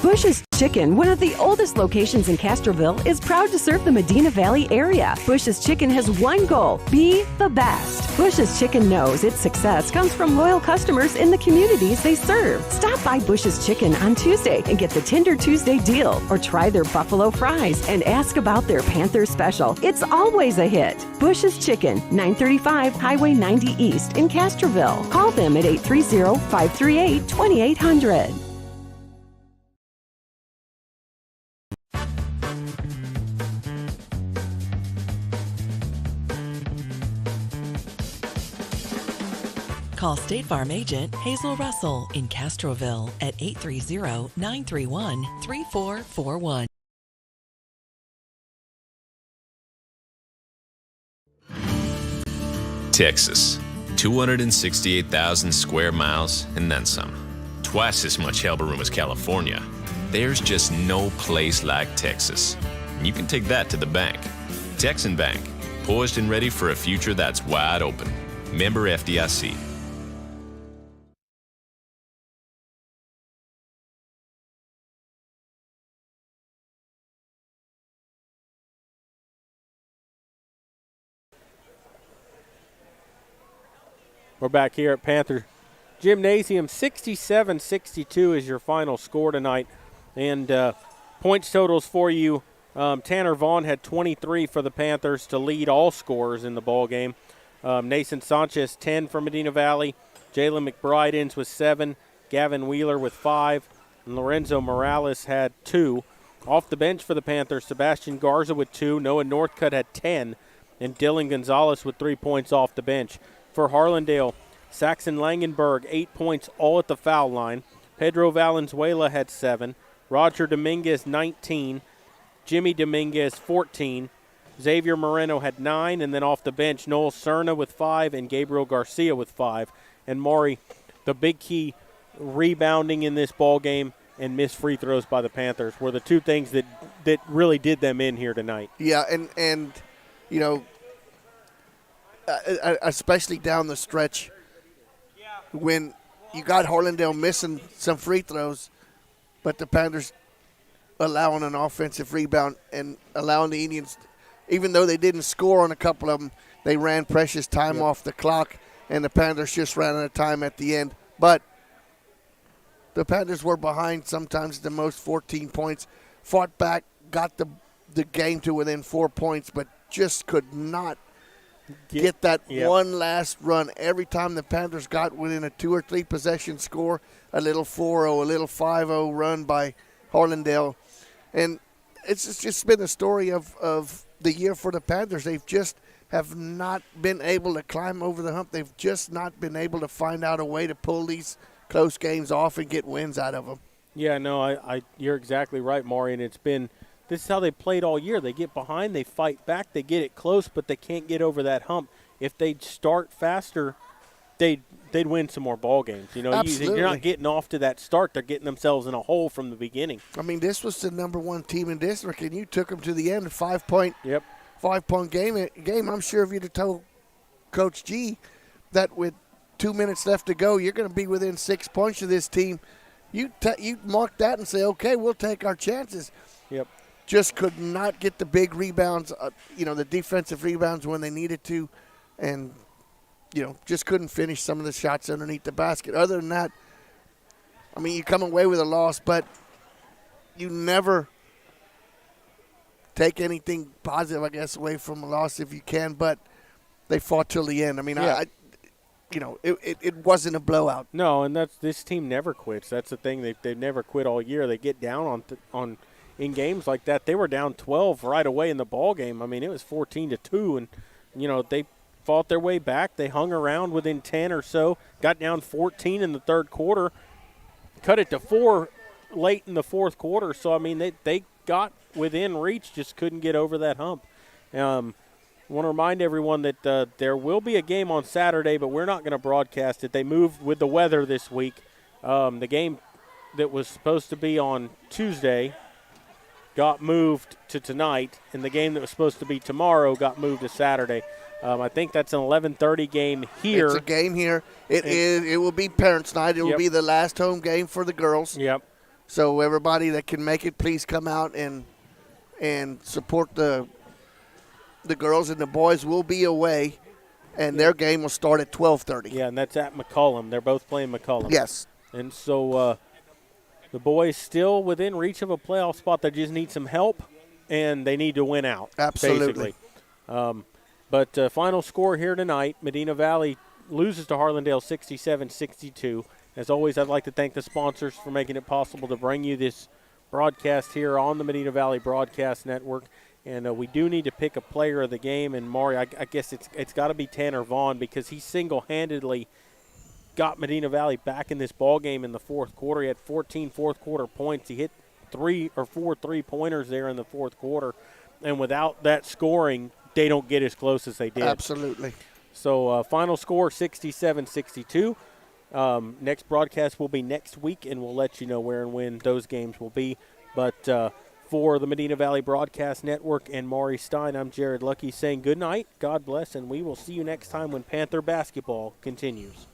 G: Bush's Chicken, one of the oldest locations in Castroville, is proud to serve the Medina Valley area. Bush's Chicken has one goal: be the best. Bush's Chicken knows its success comes from loyal customers in the communities they serve. Stop by Bush's Chicken on Tuesday and get the Tender Tuesday deal, or try their buffalo fries and ask about their Panther special. It's always a hit. Bush's Chicken, 935 Highway 90 East in Castroville. Call them at 830-538-2800.
H: Call State Farm agent Hazel Russell in Castroville at 830-931-3441.
I: Texas, 268,000 square miles and then some. Twice as much elbow room as California. There's just no place like Texas. And you can take that to the bank. Texan Bank, poised and ready for a future that's wide open. Member FDIC.
B: We're back here at Panther Gymnasium. 67-62 is your final score tonight. And points totals for you, Tanner Vaughn had 23 for the Panthers to lead all scorers in the ball game. Nathan Sanchez, 10 for Medina Valley. Jalen McBride ends with 7. Gavin Wheeler with 5. And Lorenzo Morales had 2. Off the bench for the Panthers, Sebastian Garza with 2. Noah Northcutt had 10. And Dylan Gonzalez with 3 points off the bench. For Harlandale, Saxon Langenberg, 8 points all at the foul line. Pedro Valenzuela had 7. Roger Dominguez, 19. Jimmy Dominguez, 14. Xavier Moreno had 9. And then off the bench, Noel Cerna with 5 and Gabriel Garcia with 5. And Maury, the big key, rebounding in this ball game and missed free throws by the Panthers were the two things that really did them in here tonight.
C: Yeah, and you know, especially down the stretch when you got Harlandale missing some free throws, but the Panthers allowing an offensive rebound and allowing the Indians, even though they didn't score on a couple of them, they ran precious time off the clock, and the Panthers just ran out of time at the end. But the Panthers were behind sometimes the most, 14 points, fought back, got the game to within 4 points, but just could not get that one last run. Every time the Panthers got within a 2 or 3 possession score, a little 4-0, a little 5-0 run by Harlandale. And it's just been a story of the year for the Panthers. They've just have not been able to climb over the hump. They've just not been able to find out a way to pull these close games off and get wins out of them.
B: Yeah, no, you're exactly right, Maury, and this is how they played all year. They get behind, they fight back, they get it close, but they can't get over that hump. If they'd start faster, they'd win some more ball games. You know, you're not getting off to that start. They're getting themselves in a hole from the beginning.
C: I mean, this was the number 1 team in district, and you took them to the end, a 5-point game. I'm sure if you'd have told Coach G that with 2 minutes left to go, you're going to be within 6 points of this team, you mark that and say, okay, we'll take our chances.
B: Yep.
C: Just could not get the big rebounds, the defensive rebounds when they needed to, and, just couldn't finish some of the shots underneath the basket. Other than that, I mean, you come away with a loss, but you never take anything positive, I guess, away from a loss if you can, but they fought till the end. I mean, it wasn't a blowout.
B: No, and this team never quits. That's the thing. They've never quit all year. They get down on in games like that. They were down 12 right away in the ball game. I mean, it was 14-2, and they fought their way back. They hung around within 10 or so. Got down 14 in the third quarter. Cut it to 4 late in the fourth quarter. So I mean, they got within reach, just couldn't get over that hump. I want to remind everyone that there will be a game on Saturday, but we're not going to broadcast it. They moved with the weather this week. The game that was supposed to be on Tuesday got moved to tonight, and the game that was supposed to be tomorrow got moved to Saturday. I think that's an 11:30 game here.
C: It's a game here. It will be Parents' Night. It will be the last home game for the girls.
B: Yep.
C: So everybody that can make it, please come out and support the girls, and the boys will be away, and their game will start at 12:30.
B: Yeah, and that's at McCullum. They're both playing McCullum.
C: Yes. And
B: so the boys still within reach of a playoff spot. They just need some help, and they need to win out.
C: Absolutely.
B: Basically. But final score here tonight, Medina Valley loses to Harlandale 67-62. As always, I'd like to thank the sponsors for making it possible to bring you this broadcast here on the Medina Valley Broadcast Network. And we do need to pick a player of the game. And, Maury, I guess it's got to be Tanner Vaughn, because he single-handedly got Medina Valley back in this ball game in the fourth quarter. He had 14 fourth-quarter points. He hit 3 or 4 three-pointers there in the fourth quarter. And without that scoring, they don't get as close as they did.
C: Absolutely.
B: So final score, 67-62. Next broadcast will be next week, and we'll let you know where and when those games will be. But for the Medina Valley Broadcast Network and Maury Stein, I'm Jared Lucky saying good night, God bless, and we will see you next time when Panther basketball continues.